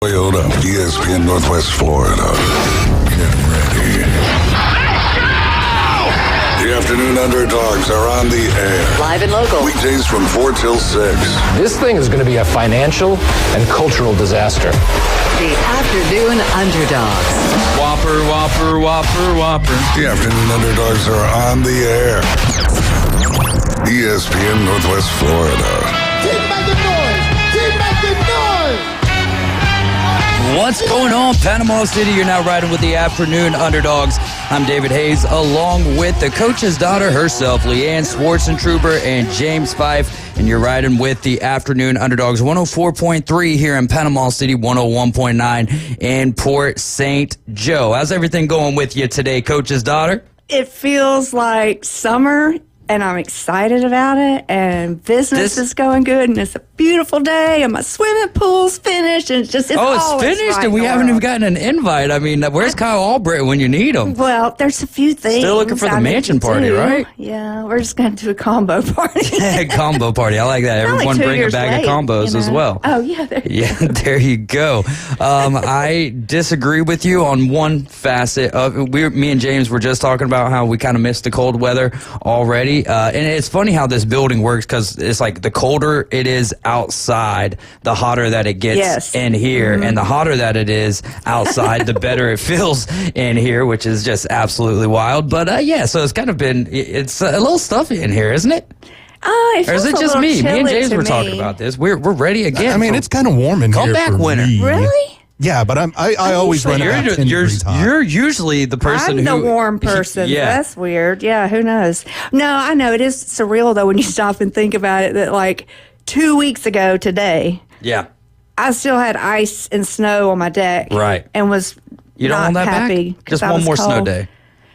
Toyota, ESPN Northwest Florida. Get ready. The Afternoon Underdogs are on the air. Live and local. Weekdays from 4 till 6. This thing is going to be a financial and cultural disaster. The Afternoon Underdogs. Whopper, whopper, whopper, whopper. The Afternoon Underdogs are on the air. ESPN Northwest Florida. Keep making noise! Keep making noise! What's going on, Panama City? You're now riding with the Afternoon Underdogs. I'm David Hayes, along with the coach's daughter herself, Leanne Schwartzentruber and James Fife. And you're riding with the Afternoon Underdogs, 104.3 here in Panama City, 101.9 in Port St. Joe. How's everything going with you today, coach's daughter? It feels like summer, and I'm excited about it, and business is going good, and it's a beautiful day, and my swimming pool's finished, and it's finished, and we haven't even gotten an invite. I mean, where's Kyle Albright when you need him? Well, there's a few things. Still looking for the mansion party, right? Yeah, we're just going to do a combo party. Combo party. I like that. Everyone bring a bag of combos as well. Oh, yeah. There you go. I disagree with you on one facet of me and James were just talking about how we kind of missed the cold weather already. And it's funny how this building works because it's like the colder it is outside, the hotter that it gets in here. Mm-hmm. And the hotter that it is outside, the better it feels in here, which is just absolutely wild. But so it's kind of it's a little stuffy in here, isn't it? Or is it just me? Me and James were talking about this. We're ready again. I mean, it's kind of warm in here. Come back, winter. Really? Yeah, but I always run about 10 degrees hot. You're usually the person I'm the warm person. Yeah. That's weird. Yeah, who knows? No, I know. It is surreal, though, when you stop and think about it, that like 2 weeks ago today, I still had ice and snow on my deck. Right. And was not happy. Just one more snow day.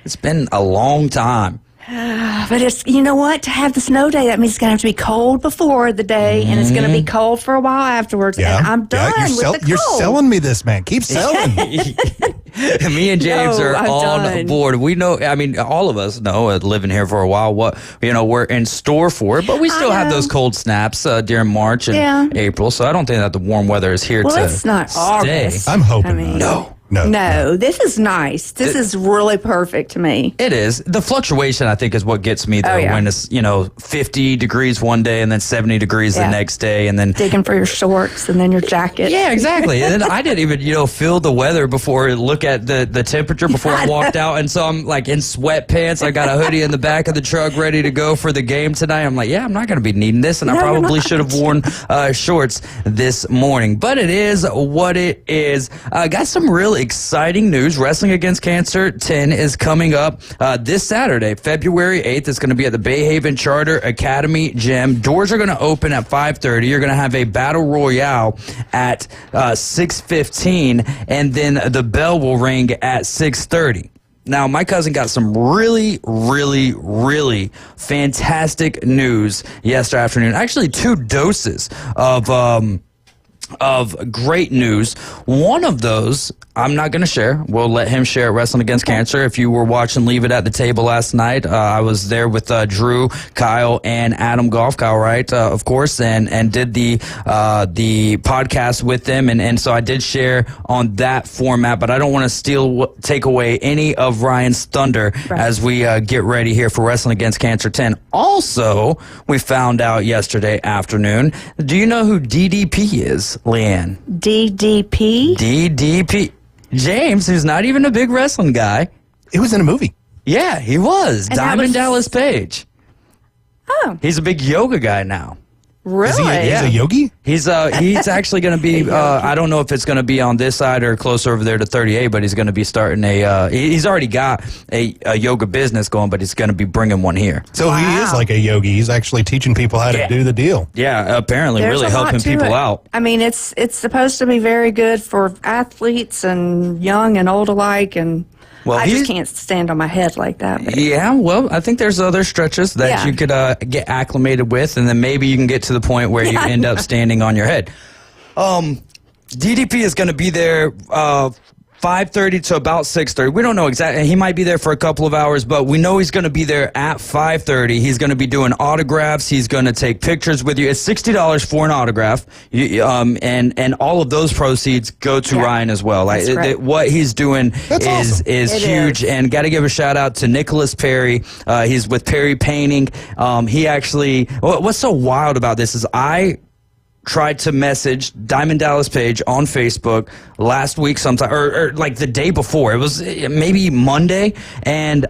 It's been a long time. But it's, you know what? To have the snow day, that means it's going to have to be cold before the day, and it's going to be cold for a while afterwards. Yeah. And I'm done with the cold. You're selling me this, man. Keep selling. Me and James are on board. We know, I mean, all of us know, living here for a while, what we're in store for. But we still have those cold snaps during March and April. So I don't think that the warm weather is here to it's not stay. August. I'm hoping No, this is nice. This is really perfect to me. It is. The fluctuation, I think, is what gets me, though, when it's, 50 degrees one day and then 70 degrees the next day. And then digging for your shorts and then your jacket. Yeah, exactly. And then I didn't even, feel the weather before, look at the temperature before I walked out. And so I'm like in sweatpants. I got a hoodie in the back of the truck ready to go for the game tonight. I'm like, I'm not going to be needing this. And I probably should have worn shorts this morning. But it is what it is. Got some real exciting news. Wrestling Against Cancer 10 is coming up this Saturday, February 8th. It's going to be at the Bay Haven Charter Academy Gym. Doors are going to open at 5:30. You're going to have a battle royale at 6:15, and then the bell will ring at 6:30. Now, my cousin got some really, really, really fantastic news yesterday afternoon. Actually, 2 doses of great news. One of those I'm not going to share. We'll let him share at Wrestling Against Cancer. If you were watching Leave It at the Table last night, I was there with Drew, Kyle, and Adam Goff. Kyle Wright, of course, and did the podcast with them. And so I did share on that format, but I don't want to take away any of Ryan's thunder as we get ready here for Wrestling Against Cancer 10. Also, we found out yesterday afternoon, do you know who DDP is, Leanne? DDP? DDP. James, who's not even a big wrestling guy. It was in a movie. Yeah, he was. And Diamond Dallas Page. Oh. He's a big yoga guy now. Really? He's a yogi? He's actually going to be, I don't know if it's going to be on this side or closer over there to 38, but he's going to be starting he's already got a yoga business going, but he's going to be bringing one here. So he is like a yogi. He's actually teaching people how to do the deal. Yeah, apparently There's really helping people out. I mean, it's supposed to be very good for athletes and young and old alike, and I just can't stand on my head like that. But. Yeah, well, I think there's other stretches that you could get acclimated with, and then maybe you can get to the point where you end up standing on your head. DDP is going to be there 5:30 to about 6:30. We don't know exactly. He might be there for a couple of hours, but we know he's going to be there at 5:30. He's going to be doing autographs. He's going to take pictures with you. It's $60 for an autograph, and all of those proceeds go to Ryan as well. Like what he's doing is huge, and got to give a shout out to Nicholas Perry. He's with Perry Painting. He actually, what's so wild about this is I tried to message Diamond Dallas Page on Facebook last week sometime, or like the day before. It was maybe Monday, and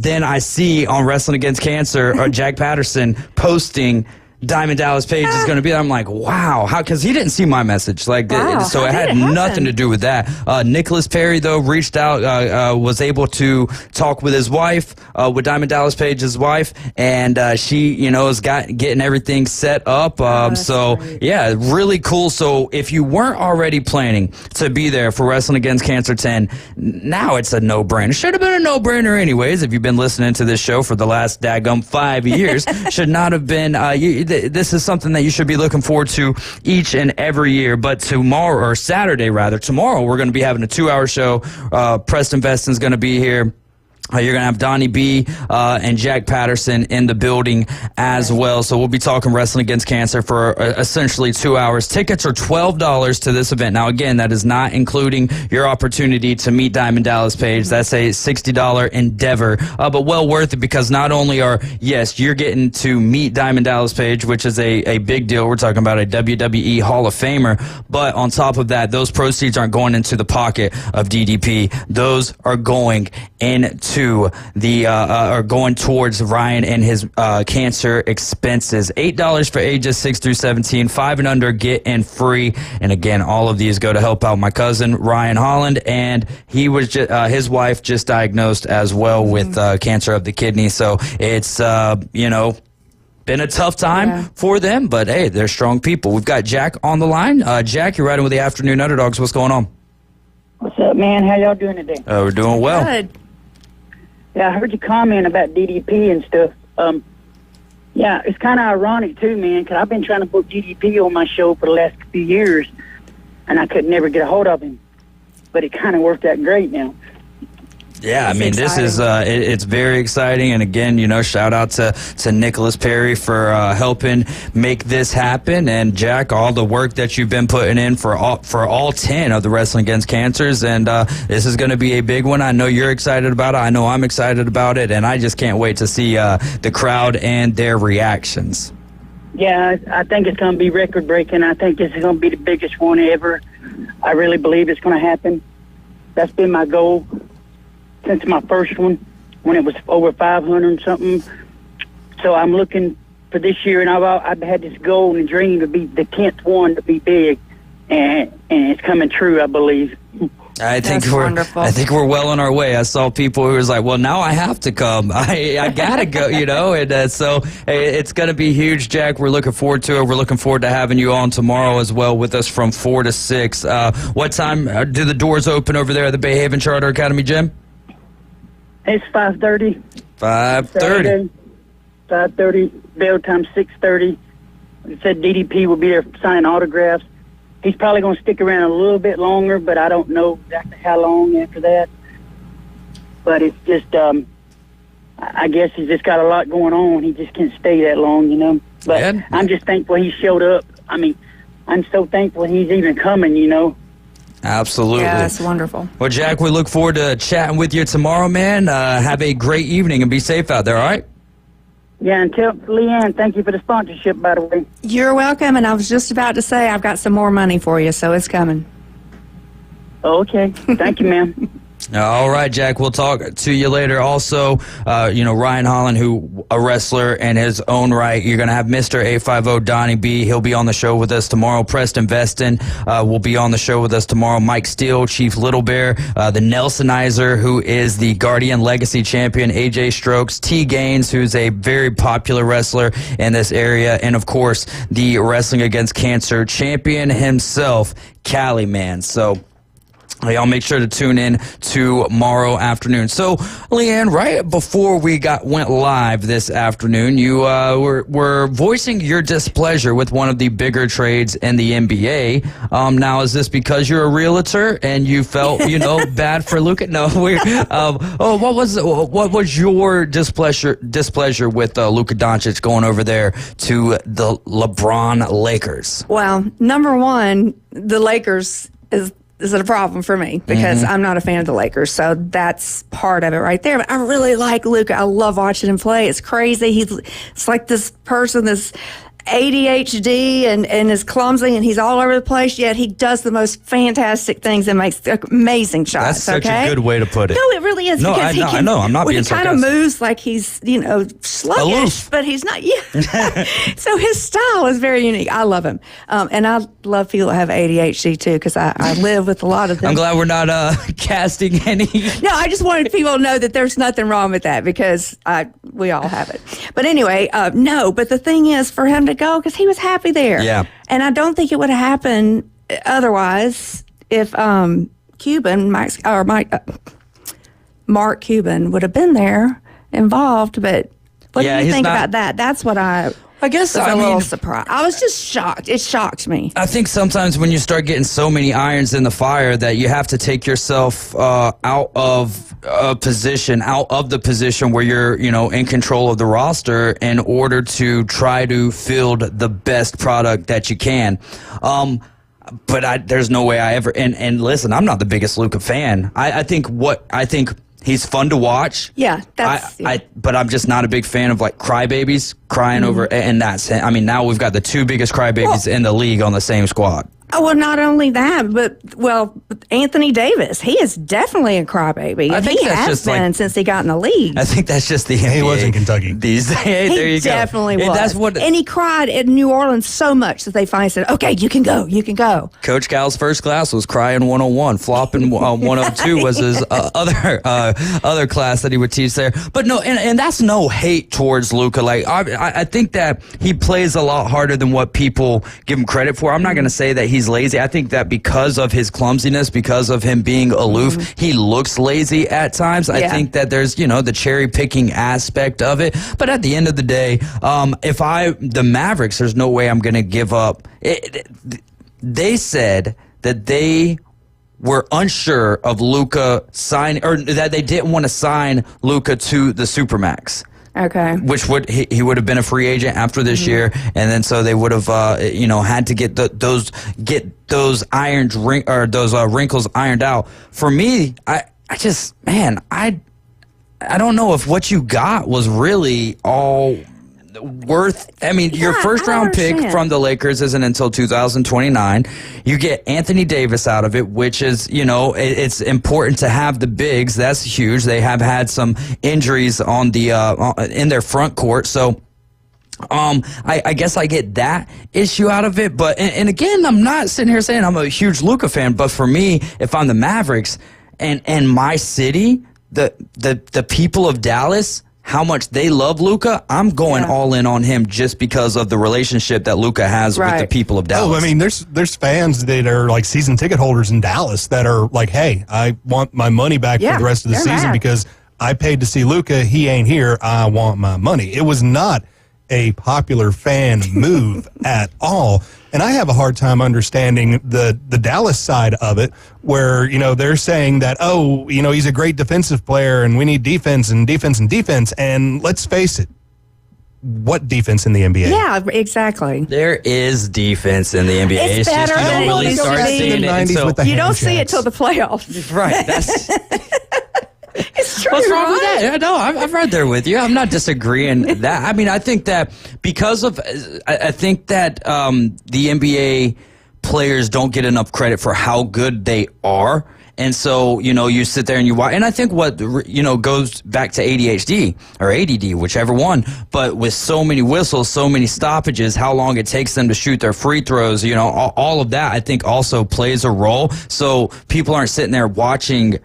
then I see on Wrestling Against Cancer, Jack Patterson posting Diamond Dallas Page is going to be there. I'm like, wow, how? Because he didn't see my message, like, so it had nothing to do with that. Nicholas Perry though reached out, was able to talk with his wife, with Diamond Dallas Page's wife, and she, is getting everything set up. So yeah, really cool. So if you weren't already planning to be there for Wrestling Against Cancer 10, now it's a no-brainer. Should have been a no-brainer anyways. If you've been listening to this show for the last daggum 5 years, should not have been. This is something that you should be looking forward to each and every year. But tomorrow, or Saturday rather, tomorrow we're going to be having a 2-hour show. Preston Veston's going to be here. You're going to have Donnie B and Jack Patterson in the building as well. So we'll be talking Wrestling Against Cancer for essentially 2 hours. Tickets are $12 to this event. Now, again, that is not including your opportunity to meet Diamond Dallas Page. That's a $60 endeavor, but well worth it, because not only you're getting to meet Diamond Dallas Page, which is a big deal. We're talking about a WWE Hall of Famer. But on top of that, those proceeds aren't going into the pocket of DDP. Those are going into are going towards Ryan and his cancer expenses. $8 for ages 6 through 17. 5 and under get in free. And again, all of these go to help out my cousin Ryan Holland, and he was his wife just diagnosed as well with cancer of the kidney. So it's been a tough time for them, but hey, they're strong people. We've got Jack on the line. Jack, you're riding with the Afternoon Underdogs. What's going on? What's up, man? How y'all doing today? We're doing well. Good. Yeah, I heard your comment about DDP and stuff. Yeah, it's kind of ironic, too, man, because I've been trying to book DDP on my show for the last few years, and I could never get a hold of him. But it kind of worked out great now. Yeah, I mean, this is it's very exciting, and again, shout out to Nicholas Perry for helping make this happen, and Jack, all the work that you've been putting in for all 10 of the Wrestling Against Cancers, and this is going to be a big one. I know you're excited about it. I know I'm excited about it, and I just can't wait to see the crowd and their reactions. Yeah, I think it's going to be record-breaking. I think this is going to be the biggest one ever. I really believe it's going to happen. That's been my goal since my first one, when it was over 500 and something. So I'm looking for this year, and I've had this goal and dream to be the 10th one to be big, and it's coming true, I believe. I think we're well on our way. I saw people who was like, well, now I have to come. I gotta go, and so it's gonna be huge, Jack. We're looking forward to it. We're looking forward to having you on tomorrow as well with us from 4 to 6. What time do the doors open over there at the Bay Haven Charter Academy Gym? It's 5:30. 5:30. 5:30. Bail time 6:30. It said DDP will be there signing autographs. He's probably going to stick around a little bit longer, but I don't know exactly how long after that. But it's just, I guess he's just got a lot going on. He just can't stay that long, But I'm just thankful he showed up. I mean, I'm so thankful he's even coming, Absolutely. Yeah, that's wonderful. Well, Jack, we look forward to chatting with you tomorrow, man. Have a great evening and be safe out there, all right? Yeah, and tell Leanne, thank you for the sponsorship, by the way. You're welcome, and I was just about to say I've got some more money for you, so it's coming. Okay. Thank you, ma'am. All right, Jack, we'll talk to you later. Also, Ryan Holland, who a wrestler in his own right. You're going to have Mr. 850 Donnie B. He'll be on the show with us tomorrow. Preston Veston will be on the show with us tomorrow. Mike Steele, Chief Little Bear, the Nelsonizer, who is the Guardian Legacy champion, AJ Strokes, T. Gaines, who's a very popular wrestler in this area, and, of course, the Wrestling Against Cancer champion himself, Cali Man. So Y'all make sure to tune in tomorrow afternoon. So, Leanne, right before we went live this afternoon, you were voicing your displeasure with one of the bigger trades in the NBA. Now, is this because you're a realtor and you felt, bad for Luka? No. What was your displeasure with Luka Doncic going over there to the LeBron Lakers? Well, number one, the Lakers is it a problem for me because I'm not a fan of the Lakers. So that's part of it right there. But I really like Luka. I love watching him play. It's crazy. It's like this person, this ADHD and is clumsy and he's all over the place, yet he does the most fantastic things and makes amazing shots. That's such a good way to put it. No, it really is. No, because I know. I'm not being sarcastic. He kind of moves like he's, sluggish, aloof. but he's not. Yeah. So his style is very unique. I love him. And I love people that have ADHD too because I live with a lot of them. I'm glad we're not casting any. No, I just wanted people to know that there's nothing wrong with that because we all have it. But anyway, no, but the thing is for him to go because he was happy there. Yeah. And I don't think it would have happened otherwise if Mark Cuban would have been there involved. But what do you think about that? That's what I guess was a little surprised. I was just shocked. It shocked me. I think sometimes when you start getting so many irons in the fire that you have to take yourself out of the position where you're, in control of the roster in order to try to field the best product that you can. But there's no way I ever, and listen, I'm not the biggest Luka fan. I think he's fun to watch. Yeah, but I'm just not a big fan of like crybabies crying over. And now we've got the two biggest crybabies in the league on the same squad. Oh, well, not only that, but Anthony Davis, he is definitely a crybaby. I think he has been since he got in the league. I think that's just the NBA. He was in Kentucky. These days, there you go. He definitely was. And he cried in New Orleans so much that they finally said, okay, you can go. Coach Cal's first class was crying 101. Flopping 102 was his other class that he would teach there. But no, and that's no hate towards Luka. Like I think that he plays a lot harder than what people give him credit for. I'm not going to say that he's lazy. I think that because of his clumsiness, because of him being aloof, he looks lazy at times. I think that there's, the cherry picking aspect of it. But at the end of the day, the Mavericks, there's no way I'm going to give up. They said that they were unsure of Luka signing, or that they didn't want to sign Luka to the Supermax. Okay. Which he would have been a free agent after this year, and then so they would have had to get those wrinkles ironed out. For me, I don't know if what you got was really all worth. I mean, your first round pick from the Lakers isn't until 2029. You get Anthony Davis out of it, which is, it's important to have the bigs. That's huge. They have had some injuries on the in their front court, so I guess I get that issue out of it. But and again, I'm not sitting here saying I'm a huge Luka fan, but for me, if I'm the Mavericks and my city, the people of Dallas, how much they love Luka, I'm going all in on him just because of the relationship that Luka has with the people of Dallas. Oh, I mean, there's fans that are like season ticket holders in Dallas that are like, hey, I want my money back for the rest of the season because I paid to see Luka. He ain't here. I want my money. It was not a popular fan move at all. And I have a hard time understanding the Dallas side of it where, they're saying that, he's a great defensive player and we need defense and defense and defense. And let's face it, what defense in the NBA? Yeah, exactly. There is defense in the NBA. It's better just you don't than really it start used to be. seeing it. So You don't see it till the playoffs. Right. That's It's true. What's wrong with that? No, I'm right there with you. I'm not disagreeing that. I mean, I think that because of, I think that the NBA players don't get enough credit for how good they are. And so, you sit there and you watch. And I think what, goes back to ADHD or ADD, whichever one. But with so many whistles, so many stoppages, how long it takes them to shoot their free throws, all of that, I think also plays a role. So people aren't sitting there watching,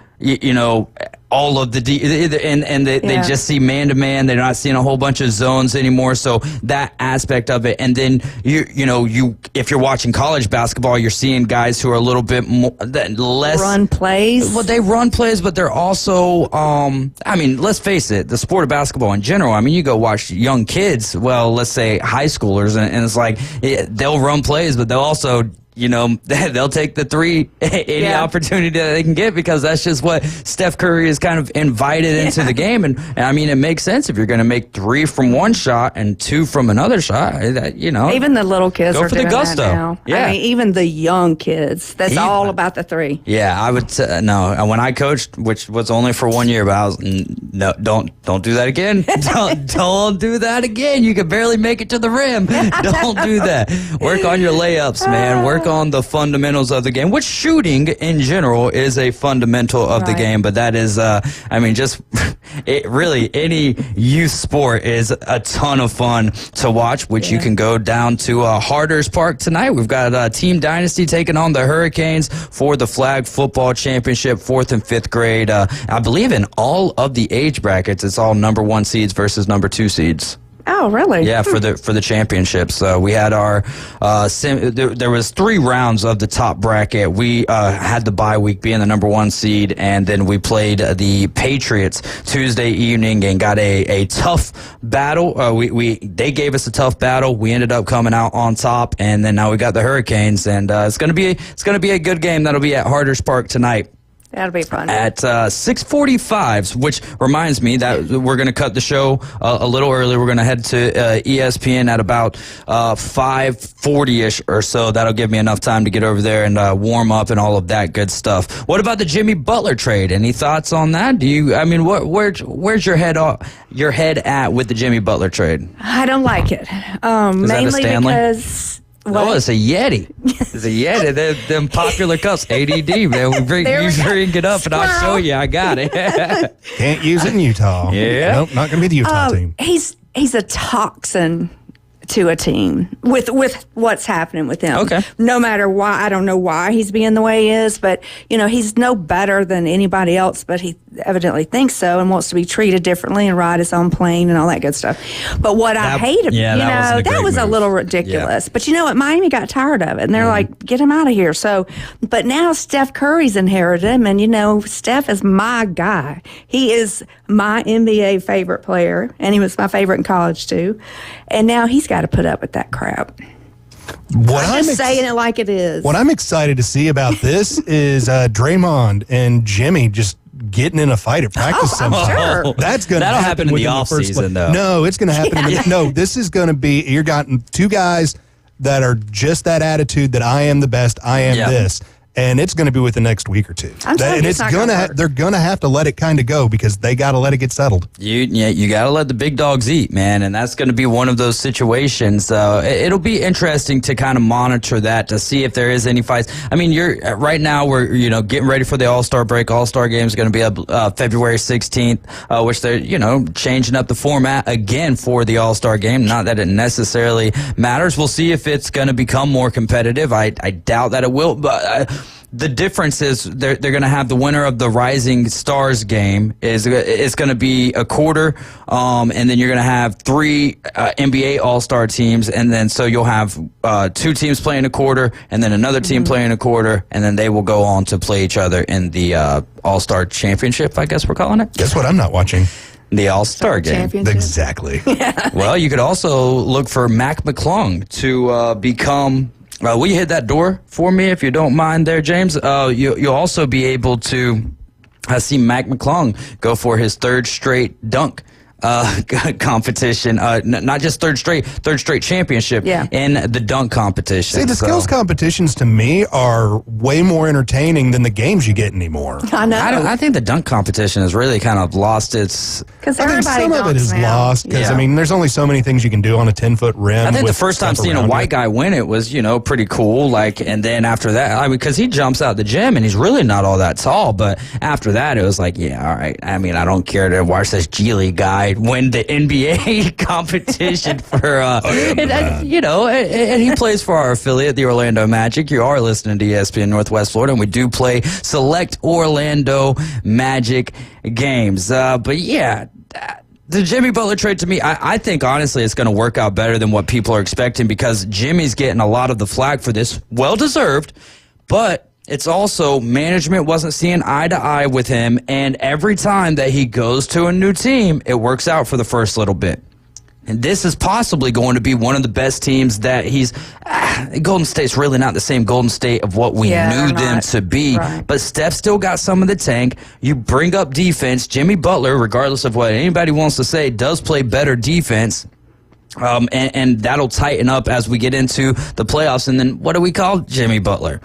all of they just see man to man. They're not seeing a whole bunch of zones anymore. So that aspect of it, and then if you're watching college basketball, you're seeing guys who are a little bit more less run plays. Well, they run plays, but they're also let's face it, the sport of basketball in general. I mean, you go watch young kids. Well, let's say high schoolers, and it's like they'll run plays, but they'll also they'll take the three any opportunity that they can get, because that's just what Steph Curry is kind of invited into the game. And I mean, it makes sense if you're going to make 3 from one shot and 2 from another shot. Even the little kids go are for doing the gusto. that now. Yeah. I mean, even the young kids. That's all about the 3. Yeah, I would no. When I coached, which was only for 1 year, but I was no, don't do that again. don't do that again. You can barely make it to the rim. Don't do that. Work on your layups, man. Work on the fundamentals of the game, which shooting in general is a fundamental of the game, but that is really any youth sport is a ton of fun to watch, which you can go down to Harders Park tonight. We've got Team Dynasty taking on the Hurricanes for the Flag Football Championship, 4th and 5th grade. I believe in all of the age brackets, it's all number 1 seeds versus number 2 seeds. Oh, really? Yeah, for the championships. We had our there was 3 rounds of the top bracket. We had the bye week being the number 1 seed, and then we played the Patriots Tuesday evening and got a tough battle. They gave us a tough battle. We ended up coming out on top, and then now we got the Hurricanes, and it's gonna be a good game. That'll be at Harders Park tonight. That'll be fun. At 6:45, which reminds me that we're going to cut the show a little early. We're going to head to ESPN at about 5:40-ish or so. That'll give me enough time to get over there and warm up and all of that good stuff. What about the Jimmy Butler trade? Any thoughts on that? Where's your head at with the Jimmy Butler trade? I don't like it. Mainly because... What? Oh, it's a Yeti. It's a Yeti. They're them popular cups. ADD, man. You bring it up and I'll show you. I got it. Can't use it in Utah. Yeah. Nope, not going to be the Utah team. He's a toxin to a team with what's happening with him. Okay. No matter why, I don't know why he's being the way he is, but he's no better than anybody else, but he evidently thinks so and wants to be treated differently and ride his own plane and all that good stuff. But what I hate, that was a little ridiculous. Yeah. But you know what? Miami got tired of it, and they're like, get him out of here. So, but now Steph Curry's inherited him, and Steph is my guy. He is my NBA favorite player, and he was my favorite in college too. And now he's got to put up with that crap. I'm just saying it like it is. What I'm excited to see about this is Draymond and Jimmy just getting in a fight at practice sometime. Sure. That'll happen in the offseason, though. No, it's going to happen. No, this is going to be, you're gotten 2 guys that are just that attitude that I am the best, I am this. And it's going to be with the next week or 2. They're going to have to let it kind of go because they got to let it get settled. You got to let the big dogs eat, man, and that's going to be one of those situations. It'll be interesting to kind of monitor that to see if there is any fights. I mean, right now we're getting ready for the All-Star break. All-Star game is going to be February 16th, which they're changing up the format again for the All-Star game. Not that it necessarily matters. We'll see if it's going to become more competitive. I doubt that it will, but. The difference is they're going to have the winner of the Rising Stars game is going to be a quarter, and then you're going to have 3 NBA All-Star teams, and then so you'll have 2 teams playing a quarter, and then another team playing a quarter, and then they will go on to play each other in the All-Star Championship, I guess we're calling it. Guess what I'm not watching? The All-Star game. Exactly. Well, you could also look for Mac McClung to become... will you hit that door for me if you don't mind there, James? You'll also be able to see Mac McClung go for his 3rd straight dunk competition, not just third straight championship in the dunk competition. See, the skills competitions to me are way more entertaining than the games you get anymore. I know. I think the dunk competition has really kind of lost its... Because I think some of it is lost because, Yeah. I mean, there's only so many things you can do on a 10-foot rim. I think the with first time stuff seeing a around white it. guy win it was, pretty cool. And then after that, I mean, because he jumps out the gym and he's really not all that tall. But after that, it was like, yeah, all right. I mean, I don't care to watch this G League guy might win the NBA competition for, and he plays for our affiliate, the Orlando Magic. You are listening to ESPN Northwest Florida, and we do play select Orlando Magic games. But yeah, the Jimmy Butler trade, to me, I think honestly it's going to work out better than what people are expecting, because Jimmy's getting a lot of the flack for this, well deserved, but it's also management wasn't seeing eye to eye with him, and every time that he goes to a new team, it works out for the first little bit. And this is possibly going to be one of the best teams that he's... Golden State's really not the same Golden State of what we knew them to be. Right. But Steph still got some of the tank. You bring up defense. Jimmy Butler, regardless of what anybody wants to say, does play better defense. And that'll tighten up as we get into the playoffs. And then what do we call Jimmy Butler?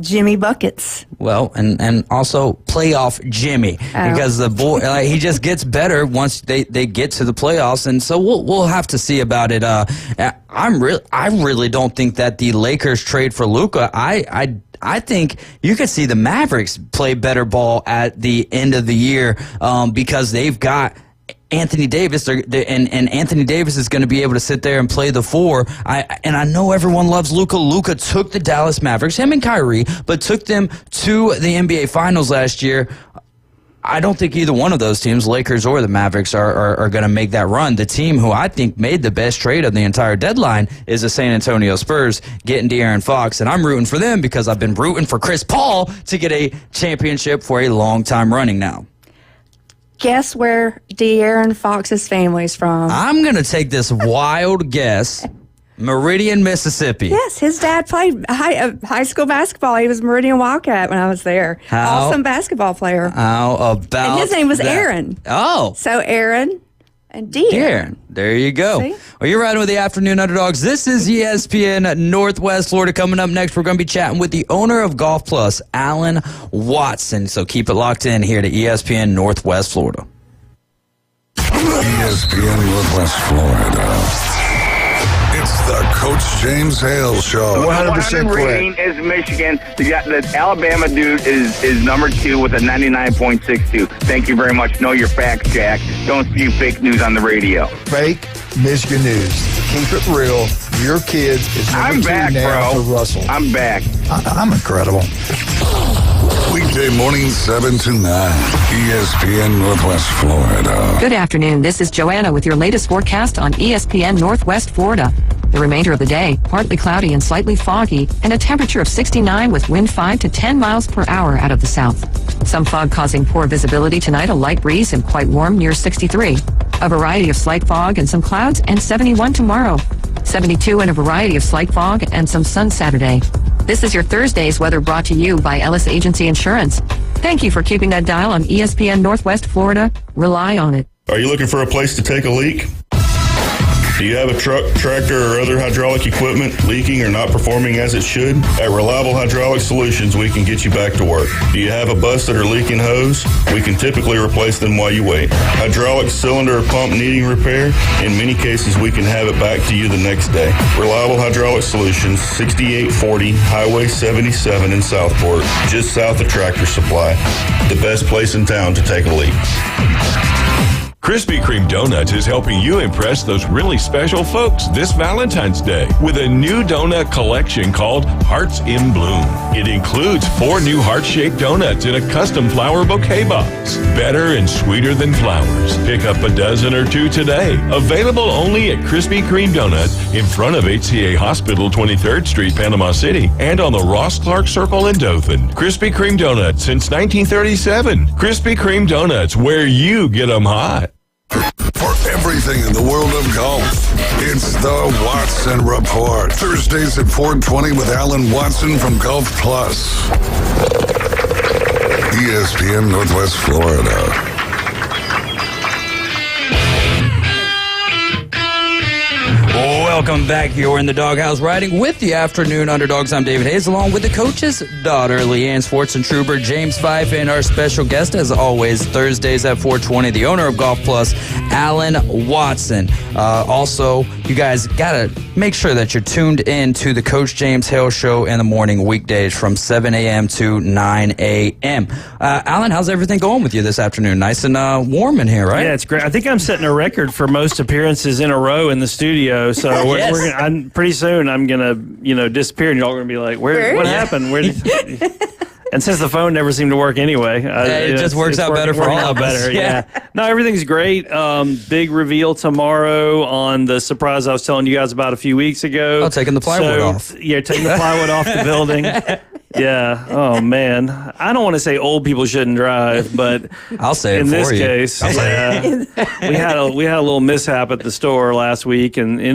Jimmy Buckets. Well, and also playoff Jimmy, because the boy he just gets better once they get to the playoffs, and so we'll have to see about it. I really don't think that the Lakers trade for Luka. I think you could see the Mavericks play better ball at the end of the year, because they've got Anthony Davis, and Anthony Davis is going to be able to sit there and play the four. I know everyone loves Luka. Luka took the Dallas Mavericks, him and Kyrie, but took them to the NBA Finals last year. I don't think either one of those teams, Lakers or the Mavericks, are going to make that run. The team who I think made the best trade of the entire deadline is the San Antonio Spurs, getting De'Aaron Fox, and I'm rooting for them because I've been rooting for Chris Paul to get a championship for a long time running now. Guess where De'Aaron Fox's family's from? I'm going to take this wild guess. Meridian, Mississippi. Yes, his dad played high school basketball. He was Meridian Wildcat when I was there. Awesome basketball player. How about And his name was that? Aaron. Oh. So Aaron and De'Aaron. There you go. See? Well, you're riding with the Afternoon Underdogs. This is ESPN Northwest Florida. Coming up next, we're going to be chatting with the owner of Golf Plus, Alan Watson. So keep it locked in here to ESPN Northwest Florida. ESPN Northwest Florida. It's the Coach James Hale Show. 100% rating is Michigan. The Alabama dude is number 2 with a 99.62. Thank you very much. Know your facts, Jack. Don't spew fake news on the radio. Fake Michigan news. Keep it real. Your kid is number I'm 2 back, now bro. for Russell. I'm back. I'm incredible. Weekday morning 7 to 9. ESPN Northwest Florida. Good afternoon. This is Joanna with your latest forecast on ESPN Northwest Florida. The remainder of the day, partly cloudy and slightly foggy, and a temperature of 69 with wind 5 to 10 miles per hour out of the south. Some fog causing poor visibility tonight, a light breeze and quite warm near 63. A variety of slight fog and some clouds, and 71 tomorrow. 72 and a variety of slight fog and some sun Saturday. This is your Thursday's weather brought to you by Ellis Agency Insurance. Thank you for keeping that dial on ESPN Northwest Florida. Rely on it. Are you looking for a place to take a leak? Do you have a truck, tractor, or other hydraulic equipment leaking or not performing as it should? At Reliable Hydraulic Solutions, we can get you back to work. Do you have a busted or leaking hose? We can typically replace them while you wait. Hydraulic cylinder or pump needing repair? In many cases, we can have it back to you the next day. Reliable Hydraulic Solutions, 6840 Highway 77 in Southport, just south of Tractor Supply. The best place in town to take a leak. Krispy Kreme Donuts is helping you impress those really special folks this Valentine's Day with a new donut collection called Hearts in Bloom. It includes 4 new heart-shaped donuts in a custom flower bouquet box. Better and sweeter than flowers. Pick up a dozen or 2 today. Available only at Krispy Kreme Donuts in front of HCA Hospital, 23rd Street, Panama City, and on the Ross Clark Circle in Dothan. Krispy Kreme Donuts since 1937. Krispy Kreme Donuts, where you get them hot. For everything in the world of golf, it's the Watson Report. Thursdays at 4:20 with Alan Watson from Golf Plus. ESPN Northwest Florida. Welcome back. You're in the Doghouse riding with the Afternoon Underdogs. I'm David Hayes, along with the coach's daughter, Leanne Swartz-Truber, James Fife, and our special guest, as always, Thursdays at 4:20, the owner of Golf Plus, Alan Watson. Also, you guys got to make sure that you're tuned in to the Coach James Hale Show in the morning, weekdays from 7 a.m. to 9 a.m. Alan, how's everything going with you this afternoon? Nice and warm in here, right? Yeah, it's great. I think I'm setting a record for most appearances in a row in the studio. So I'm pretty soon I'm gonna disappear, and y'all are gonna be like, what happened? Where did? And since the phone never seemed to work anyway, it just works out better for all of us. Better, yeah. No, everything's great. Big reveal tomorrow on the surprise I was telling you guys about a few weeks ago. Oh, taking the plywood off. Yeah, taking the plywood off the building. Yeah. Oh man, I don't want to say old people shouldn't drive, but I'll say it in for this you. case, we had a little mishap at the store last week, and it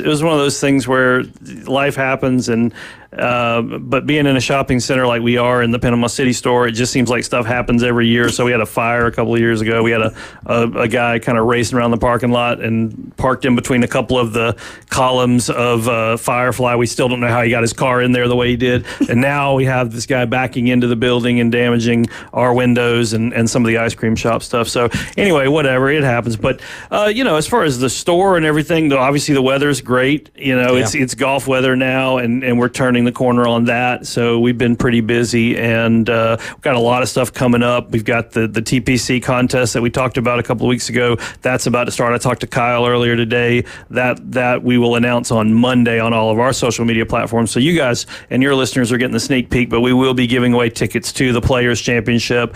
was one of those things where life happens, and but being in a shopping center like we are in the Panama City store, it just seems like stuff happens every year. So we had a fire a couple of years ago. We had a guy kind of racing around the parking lot and parked in between a couple of the columns of Firefly. We still don't know how he got his car in there the way he did. And now we have this guy backing into the building and damaging our windows and some of the ice cream shop stuff. So anyway, whatever, it happens. But as far as the store and everything, obviously the weather's great. It's golf weather now, and we're turning the corner on that. So we've been pretty busy, and we've got a lot of stuff coming up. We've got the TPC contest that we talked about a couple of weeks ago. That's about to start. I talked to Kyle earlier today. That we will announce on Monday on all of our social media platforms. So you guys and your listeners are getting the sneak peek, but we will be giving away tickets to the Players Championship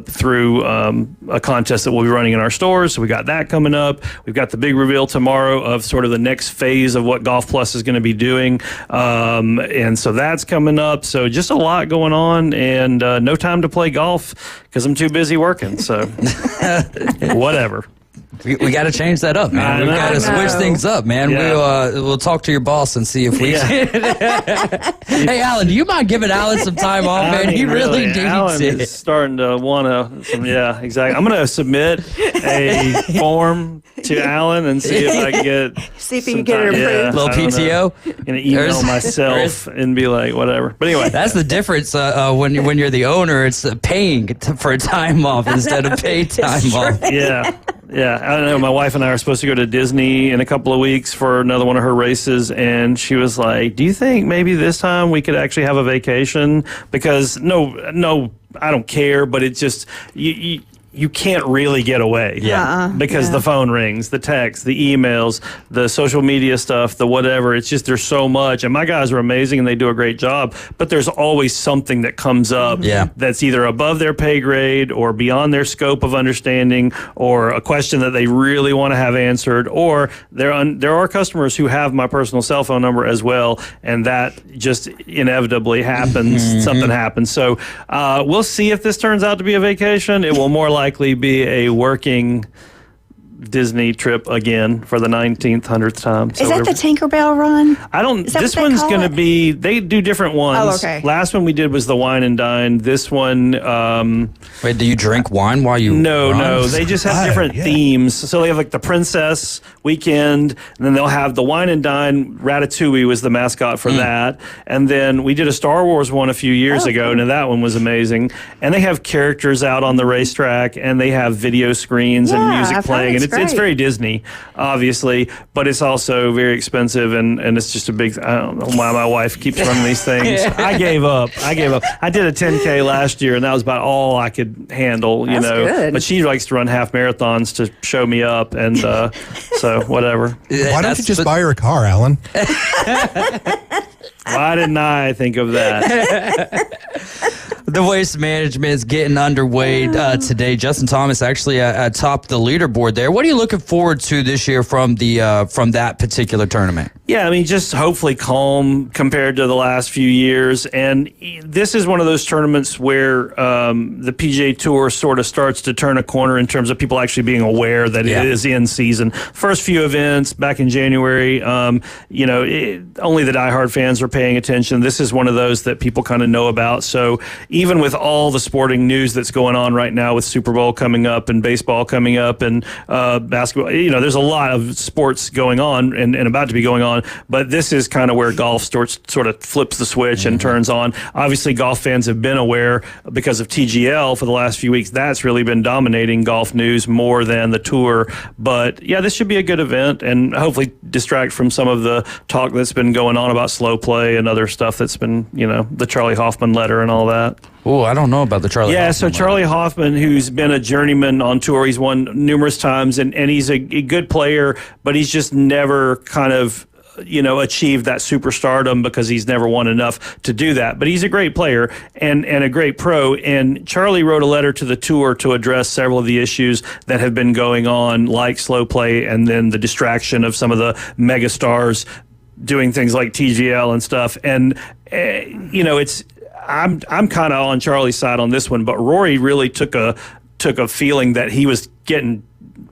through a contest that we'll be running in our stores. So we got that coming up. We've got the big reveal tomorrow of sort of the next phase of what Golf Plus is going to be doing. And so that's coming up. So just a lot going on, and no time to play golf because I'm too busy working. So whatever. We got to change that up, man. We got to switch things up, man. Yeah. We'll talk to your boss and see if we can. Hey, Alan, do you mind giving Alan some time off, man? He really needs Alan it. is starting to want to. Yeah, exactly. I'm going to submit a form to Alan and see if I can get he can get it approved. Little PTO. Going to email myself and be like, whatever. But anyway, that's the difference when you're the owner. It's paying for time off instead of paid time off. Yeah. Yeah, I don't know. My wife and I are supposed to go to Disney in a couple of weeks for another one of her races, and she was like, "Do you think maybe this time we could actually have a vacation?" Because no, I don't care, but it's just you can't really get away. Because the phone rings, the text, the emails, the social media stuff, the whatever. It's just there's so much. And my guys are amazing and they do a great job. But there's always something that comes up that's either above their pay grade or beyond their scope of understanding, or a question that they really want to have answered. Or there are customers who have my personal cell phone number as well, and that just inevitably happens. Something happens. So we'll see if this turns out to be a vacation. It will more likely be a working Disney trip again for the 19th, 100th time. So is that the Tinkerbell run? I don't. This one's going to be. They do different ones. Oh, okay. Last one we did was the Wine and Dine. This one. Wait, do you drink wine while you? No. They just have different themes. So they have like the Princess Weekend, and then they'll have the Wine and Dine. Ratatouille was the mascot for that, and then we did a Star Wars one a few years ago, and that one was amazing. And they have characters out on the racetrack, and they have video screens and music playing, and it's very Disney, obviously, but it's also very expensive, and it's just a big. I don't know why my wife keeps running these things. I gave up. I did a 10K last year, and that was about all I could handle. That's good. But she likes to run half marathons to show me up, and so whatever. Why don't you just buy her a car, Alan? Why didn't I think of that? The Waste Management is getting underway today. Justin Thomas actually topped the leaderboard there. What are you looking forward to this year from that particular tournament? Yeah, I mean, just hopefully calm compared to the last few years. And this is one of those tournaments where the PGA Tour sort of starts to turn a corner in terms of people actually being aware that it is in season. First few events back in January, only the diehard fans are paying attention. This is one of those that people kind of know about. So even with all the sporting news that's going on right now with Super Bowl coming up and baseball coming up and basketball, there's a lot of sports going on and about to be going on, but this is kind of where golf sort of flips the switch and turns on. Obviously, golf fans have been aware because of TGL for the last few weeks. That's really been dominating golf news more than the tour. But yeah, this should be a good event and hopefully distract from some of the talk that's been going on about slow play and other stuff that's been, the Charlie Hoffman letter and all that. Oh, I don't know about the Charlie Hoffman. Yeah, so Charlie Hoffman, who's been a journeyman on tour, he's won numerous times, and he's a good player, but he's just never kind of achieved that superstardom because he's never won enough to do that. But he's a great player and a great pro. And Charlie wrote a letter to the tour to address several of the issues that have been going on, like slow play and then the distraction of some of the mega stars doing things like TGL and stuff. And, I'm kind of on Charlie's side on this one, but Rory really took a feeling that he was getting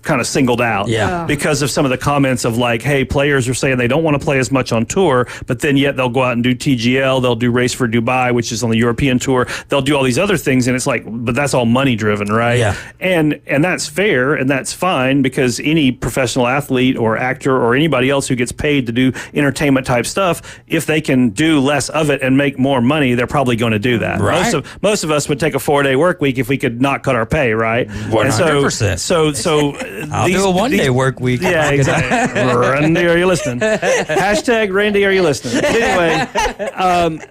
kind of singled out because of some of the comments of like, hey, players are saying they don't want to play as much on tour, but then yet they'll go out and do TGL, they'll do Race for Dubai, which is on the European tour, they'll do all these other things, and it's like, but that's all money driven, right? Yeah. And that's fair and that's fine, because any professional athlete or actor or anybody else who gets paid to do entertainment type stuff, if they can do less of it and make more money, they're probably going to do that. Right. Most of us would take a 4-day work week if we could not cut our pay, right? 100%. So I'll do a one-day work week. Yeah, exactly. Randy, are you listening? Hashtag Randy, are you listening? Anyway,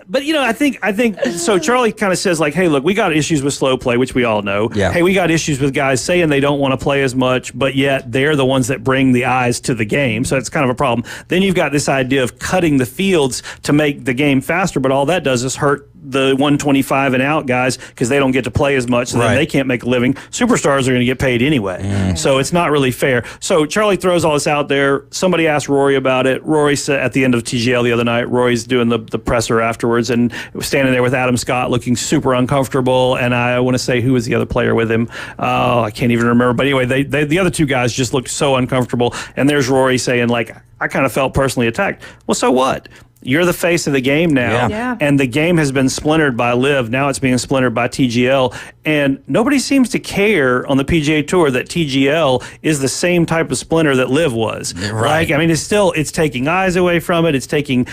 but I think so. Charlie kind of says like, hey, look, we got issues with slow play, which we all know. Yeah. Hey, we got issues with guys saying they don't want to play as much, but yet they're the ones that bring the eyes to the game. So it's kind of a problem. Then you've got this idea of cutting the fields to make the game faster, but all that does is hurt the 125 and out guys because they don't get to play as much, so then they can't make a living. Superstars are going to get paid anyway. So it's not really fair. So Charlie throws all this out there. Somebody asked Rory about it. Rory said at the end of TGL the other night, Rory's doing the presser afterwards and was standing there with Adam Scott looking super uncomfortable, and I want to say who was the other player with him. I can't even remember. But anyway, the other two guys just looked so uncomfortable, and there's Rory saying like, I kind of felt personally attacked. Well, so what? You're the face of the game now, and the game has been splintered by LIV. Now it's being splintered by TGL, and nobody seems to care on the PGA Tour that TGL is the same type of splinter that LIV was. Right. Like, I mean, it's taking eyes away from it. It's taking,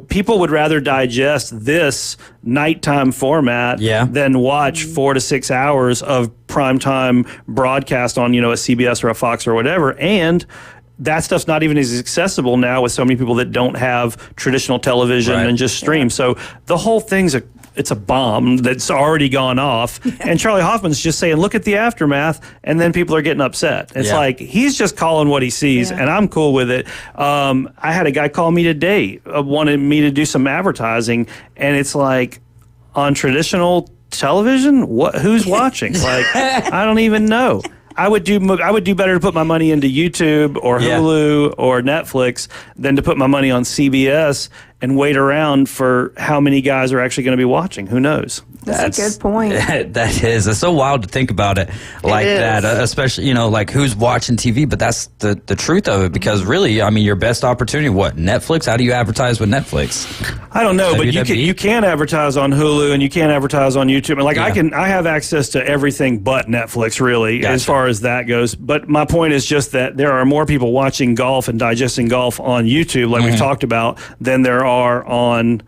people would rather digest this nighttime format than watch 4 to 6 hours of primetime broadcast on, a CBS or a Fox or whatever, and that stuff's not even as accessible now with so many people that don't have traditional television and just stream. So the whole thing's it's a bomb that's already gone off. And Charlie Hoffman's just saying, look at the aftermath, and then people are getting upset. It's like he's just calling what he sees, and I'm cool with it. I had a guy call me today, wanted me to do some advertising, and it's like, on traditional television, who's watching? Like, I don't even know. I would do better to put my money into YouTube or Hulu or Netflix than to put my money on CBS and wait around for how many guys are actually going to be watching. Who knows? That's a good point. That is. It's so wild to think about it like that, especially, like who's watching TV, but that's the truth of it, because really, I mean, your best opportunity, what, Netflix? How do you advertise with Netflix? I don't know, but you can advertise on Hulu and you can advertise on YouTube. And like I have access to everything but Netflix, really, as far as that goes. But my point is just that there are more people watching golf and digesting golf on YouTube, like we've talked about, than there are on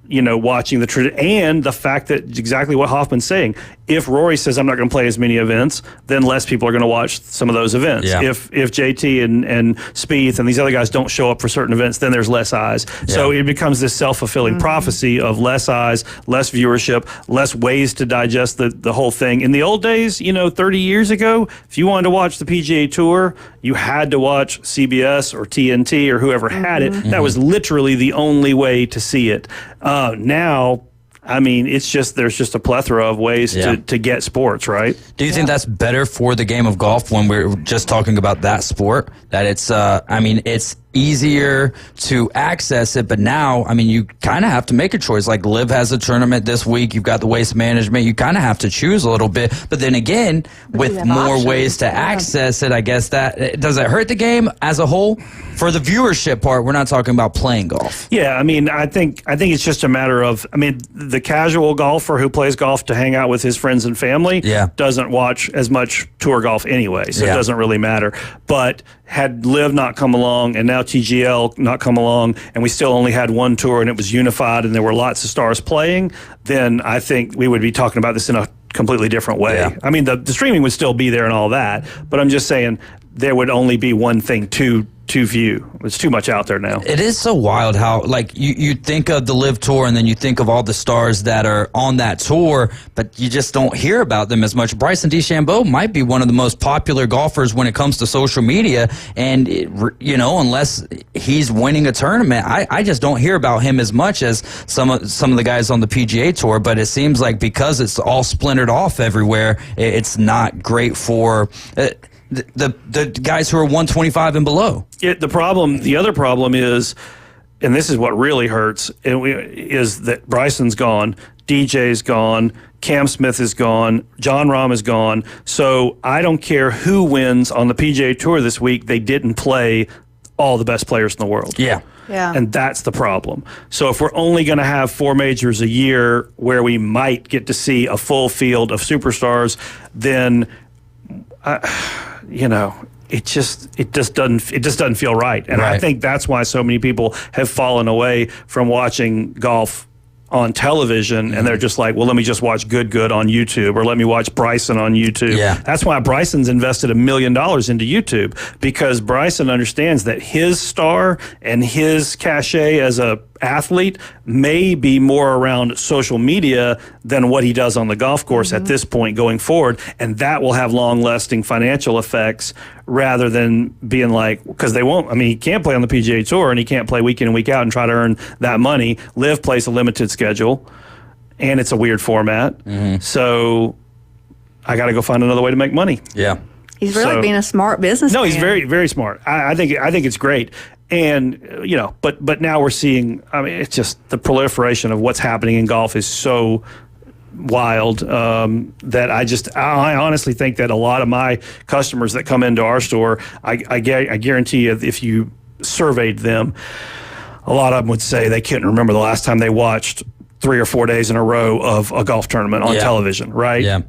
watching and the fact that exactly what Hoffman's saying. If Rory says I'm not going to play as many events, then less people are going to watch some of those events. Yeah. If JT and Spieth and these other guys don't show up for certain events, then there's less eyes. Yeah. So it becomes this self-fulfilling prophecy of less eyes, less viewership, less ways to digest the whole thing. In the old days, 30 years ago, if you wanted to watch the PGA Tour, you had to watch CBS or TNT or whoever had it. That was literally the only way to see it. Now, I mean, there's just a plethora of ways to get sports, right? Do you think that's better for the game of golf when we're just talking about that sport? That it's easier to access it, but now, I mean, you kind of have to make a choice. Like Liv has a tournament this week. You've got the Waste Management. You kind of have to choose a little bit. But then again, with more ways to access it, I guess that does it hurt the game as a whole? For the viewership part, we're not talking about playing golf. Yeah, I mean, I think it's just a matter of, I mean, the casual golfer who plays golf to hang out with his friends and family doesn't watch as much tour golf anyway, so it doesn't really matter. But had Liv not come along and now TGL not come along and we still only had one tour and it was unified and there were lots of stars playing, then I think we would be talking about this in a completely different way. Yeah. I mean, the streaming would still be there and all that, but I'm just saying there would only be one thing to view. It's too much out there now. It is so wild how, like, you think of the Live Tour and then you think of all the stars that are on that tour, but you just don't hear about them as much. Bryson DeChambeau might be one of the most popular golfers when it comes to social media, and unless he's winning a tournament, I just don't hear about him as much as some of the guys on the PGA Tour. But it seems like because it's all splintered off everywhere, it's not great for the guys who are 125 and below. The other problem is, and this is what really hurts, is that Bryson's gone, DJ's gone, Cam Smith is gone, John Rahm is gone. So I don't care who wins on the PGA Tour this week, they didn't play all the best players in the world. Yeah. Yeah. And that's the problem. So if we're only going to have 4 majors a year where we might get to see a full field of superstars, then it just doesn't feel right. And I think that's why so many people have fallen away from watching golf on television, and they're just like, well, let me just watch good on YouTube, or let me watch Bryson on YouTube. Yeah. That's why Bryson's invested $1 million into YouTube, because Bryson understands that his star and his cachet as a athlete may be more around social media than what he does on the golf course at this point going forward, and that will have long-lasting financial effects rather than being like, because they won't, I mean, he can't play on the PGA Tour and he can't play week in and week out and try to earn that money. Liv plays a limited schedule and it's a weird format, so I got to go find another way to make money. Yeah. He's really being a smart businessman. No, he's very, very smart. I think it's great. And, but now we're seeing, I mean, it's just the proliferation of what's happening in golf is so wild that I honestly think that a lot of my customers that come into our store, I guarantee you, if you surveyed them, a lot of them would say they couldn't remember the last time they watched 3 or 4 days in a row of a golf tournament on television, right? Yeah.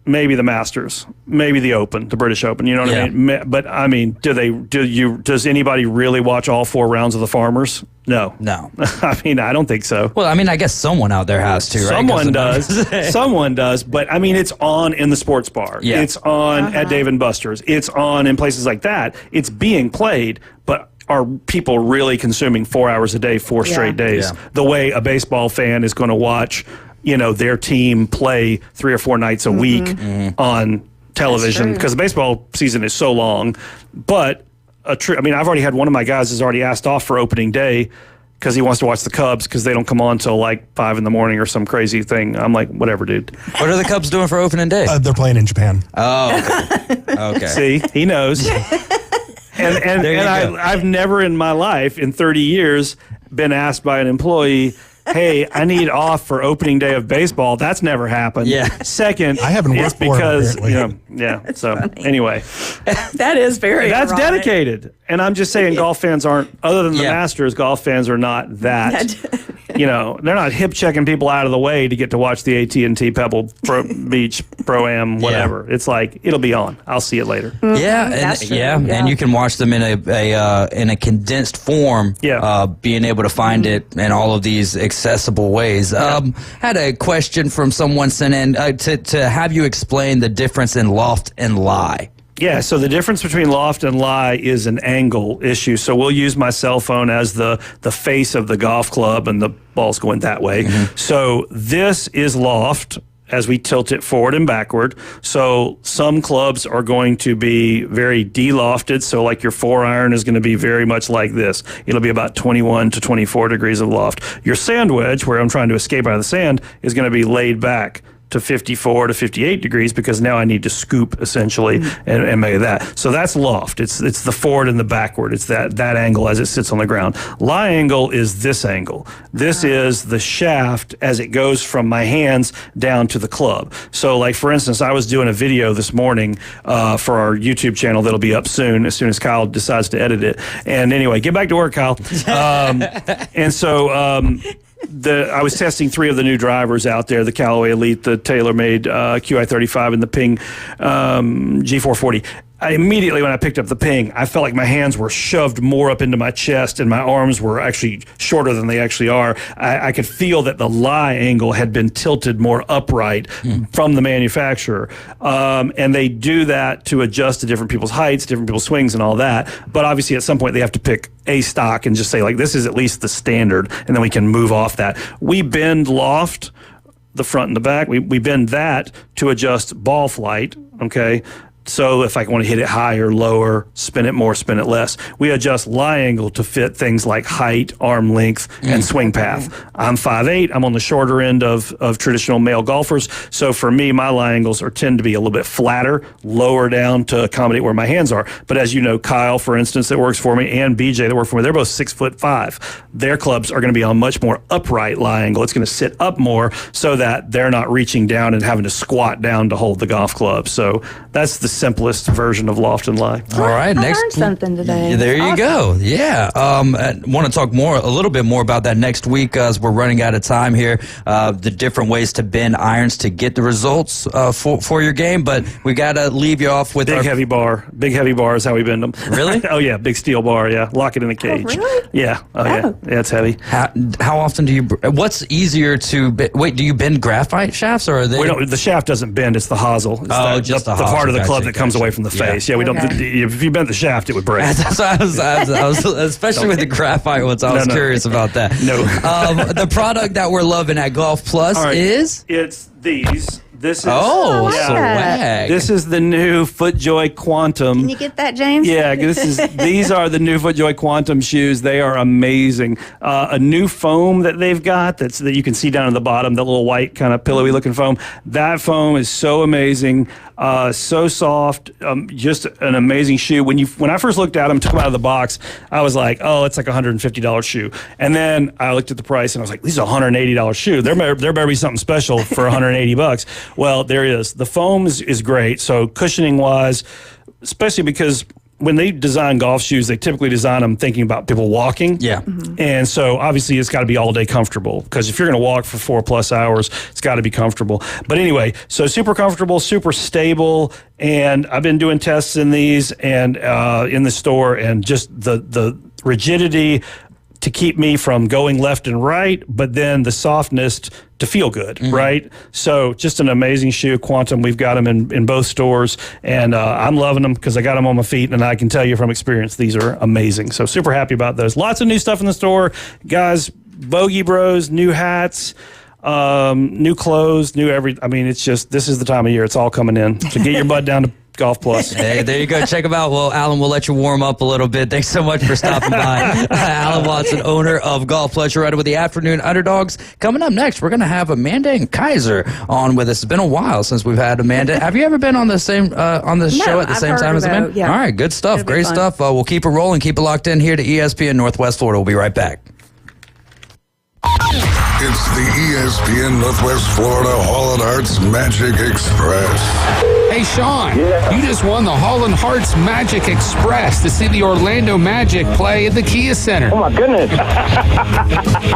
Maybe the Masters, maybe the Open, the British Open. You know what I mean? But I mean, does anybody really watch all 4 rounds of the Farmers? No. I mean, I don't think so. Well, I mean, I guess someone out there has to, right? Someone does. Someone does. But I mean, it's on in the sports bar. Yeah. It's on at Dave & Buster's. It's on in places like that. It's being played, but are people really consuming 4 hours a day, 4 straight days? Yeah. The way a baseball fan is going to watch, their team play 3 or 4 nights a week on television, because the baseball season is so long. But I've already had one of my guys has already asked off for opening day because he wants to watch the Cubs because they don't come on till like 5 a.m. or some crazy thing. I'm like, whatever, dude. What are the Cubs doing for opening day? They're playing in Japan. Oh, okay. See, he knows. And I've never in my life, in 30 years, been asked by an employee, hey, I need off for opening day of baseball. That's never happened. Yeah. Second, I haven't worked for because, him, anyway. That is very That's ironic. dedicated. And I'm just saying golf fans aren't, other than the Masters, golf fans are not that, they're not hip checking people out of the way to get to watch the AT&T Pebble Beach Pro-Am, whatever. It's like, it'll be on. I'll see it later. And you can watch them in a condensed form, being able to find it in all of these accessible ways. Had a question from someone sent in to have you explain the difference in loft and lie. Yeah, so the difference between loft and lie is an angle issue. So we'll use my cell phone as the face of the golf club, and the ball's going that way. So this is loft as we tilt it forward and backward. So some clubs are going to be very de-lofted. So like your 4-iron is going to be very much like this. It'll be about 21 to 24 degrees of loft. Your sand wedge, where I'm trying to escape out of the sand, is going to be laid back to 54 to 58 degrees because now I need to scoop essentially and make that. So that's loft. It's the forward and the backward. It's that angle as it sits on the ground. Lie angle is this angle. This is the shaft as it goes from my hands down to the club. So like for instance, I was doing a video this morning for our YouTube channel that'll be up soon as Kyle decides to edit it. And anyway, get back to work, Kyle. And so I was testing 3 of the new drivers out there, the Callaway Elite, the TaylorMade QI35, and the Ping G440. Immediately when I picked up the Ping, I felt like my hands were shoved more up into my chest and my arms were actually shorter than they actually are. I could feel that the lie angle had been tilted more upright from the manufacturer. And they do that to adjust to different people's heights, different people's swings and all that. But obviously at some point they have to pick a stock and just say like, this is at least the standard, and then we can move off that. We bend loft, the front and the back. We bend that to adjust ball flight, okay? So if I want to hit it higher, lower, spin it more, spin it less. We adjust lie angle to fit things like height, arm length, and swing path. I'm 5'8". I'm on the shorter end of traditional male golfers. So for me, my lie angles tend to be a little bit flatter, lower down to accommodate where my hands are. But as you know, Kyle, for instance, that works for me, and BJ that work for me, they're both 6'5". Their clubs are going to be on much more upright lie angle. It's going to sit up more so that they're not reaching down and having to squat down to hold the golf club. So that's the simplest version of loft and lie. All right, I learned something today. There you go. Yeah, I want to talk a little bit more about that next week as we're running out of time here. The different ways to bend irons to get the results for your game, but we got to leave you off with big heavy bar. Big heavy bar is how we bend them. Really? Oh yeah, big steel bar. Yeah, lock it in a cage. Oh, really? Yeah. Yeah, it's heavy. How often do you? What's easier to? Wait, do you bend graphite shafts or are they? The shaft doesn't bend. It's the hosel. It's just the part of the club gotcha, that comes away from the face. Yeah, we don't. If you bent the shaft, it would break. That's what I was especially with the graphite ones. I was curious about that. No. The product that we're loving at Golf Plus is it's these. This is swag. This is the new FootJoy Quantum. Can you get that, James? Yeah, these are the new FootJoy Quantum shoes. They are amazing. A new foam that they've got that you can see down at the bottom, that little white kind of pillowy looking foam. That foam is so amazing, so soft, just an amazing shoe. When I first looked at them, took them out of the box, I was like, oh, it's like a $150 shoe. And then I looked at the price and I was like, this is a $180 shoe. There better be something special for $180. Well, there is. The foam is great. So cushioning wise, especially because when they design golf shoes, they typically design them thinking about people walking. Yeah. And so obviously it's got to be all day comfortable, because if you're going to walk for 4+ hours, it's got to be comfortable. But anyway, so super comfortable, super stable. And I've been doing tests in these and in the store, and just the rigidity to keep me from going left and right, but then the softness to feel good, right? So just an amazing shoe, Quantum. We've got them in both stores, and I'm loving them because I got them on my feet, and I can tell you from experience, these are amazing. So super happy about those. Lots of new stuff in the store. Guys, Bogey Bros, new hats, new clothes, I mean, it's just, this is the time of year. It's all coming in. So get your butt down to Golf Plus. Hey, there you go. Check them out. Well, Alan, we'll let you warm up a little bit. Thanks so much for stopping by. Alan Watson, owner of Golf Plus. You're right with the Afternoon Underdogs. Coming up next, we're going to have Amanda and Kaiser on with us. It's been a while since we've had Amanda. Have you ever been on the same show at the same time as Amanda? Yeah. All right, good stuff. Great stuff. We'll keep it rolling. Keep it locked in here to ESPN Northwest Florida. We'll be right back. It's the ESPN Northwest Florida Hall and Arts Magic Express. Hey, Sean, you just won the Hall and Hearts Magic Express to see the Orlando Magic play at the Kia Center. Oh, my goodness.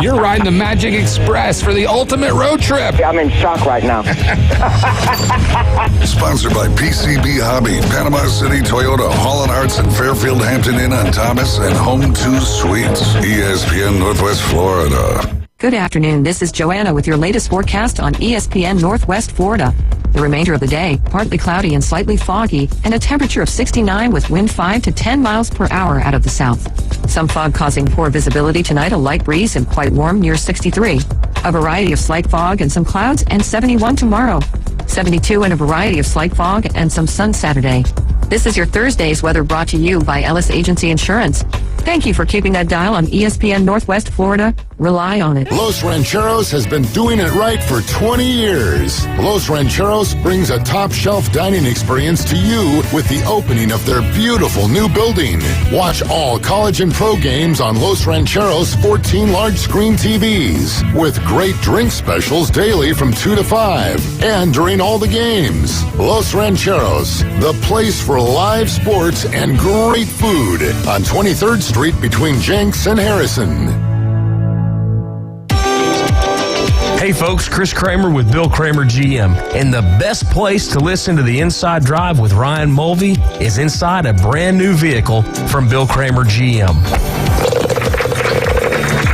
You're riding the Magic Express for the ultimate road trip. I'm in shock right now. Sponsored by PCB Hobby, Panama City Toyota, Hall and Arts, and Fairfield Hampton Inn on Thomas, and Home 2 Suites. ESPN Northwest Florida. Good afternoon. This is Joanna with your latest forecast on ESPN Northwest Florida. The remainder of the day, partly cloudy and slightly foggy, and a temperature of 69 with wind 5 to 10 miles per hour out of the south. Some fog causing poor visibility tonight, a light breeze and quite warm near 63. A variety of slight fog and some clouds, and 71 tomorrow. 72 and a variety of slight fog and some sun Saturday. This is your Thursday's weather brought to you by Ellis Agency Insurance. Thank you for keeping that dial on ESPN Northwest Florida. Rely on it. Los Rancheros has been doing it right for 20 years. Los Rancheros brings a top-shelf dining experience to you with the opening of their beautiful new building. Watch all college and pro games on Los Rancheros' 14 large-screen TVs with great drink specials daily from 2 to 5 and during all the games. Los Rancheros, the place for live sports and great food on 23rd Street between Jenks and Harrison. Hey folks, Chris Kramer with Bill Kramer GM. And the best place to listen to the Inside Drive with Ryan Mulvey is inside a brand new vehicle from Bill Kramer GM.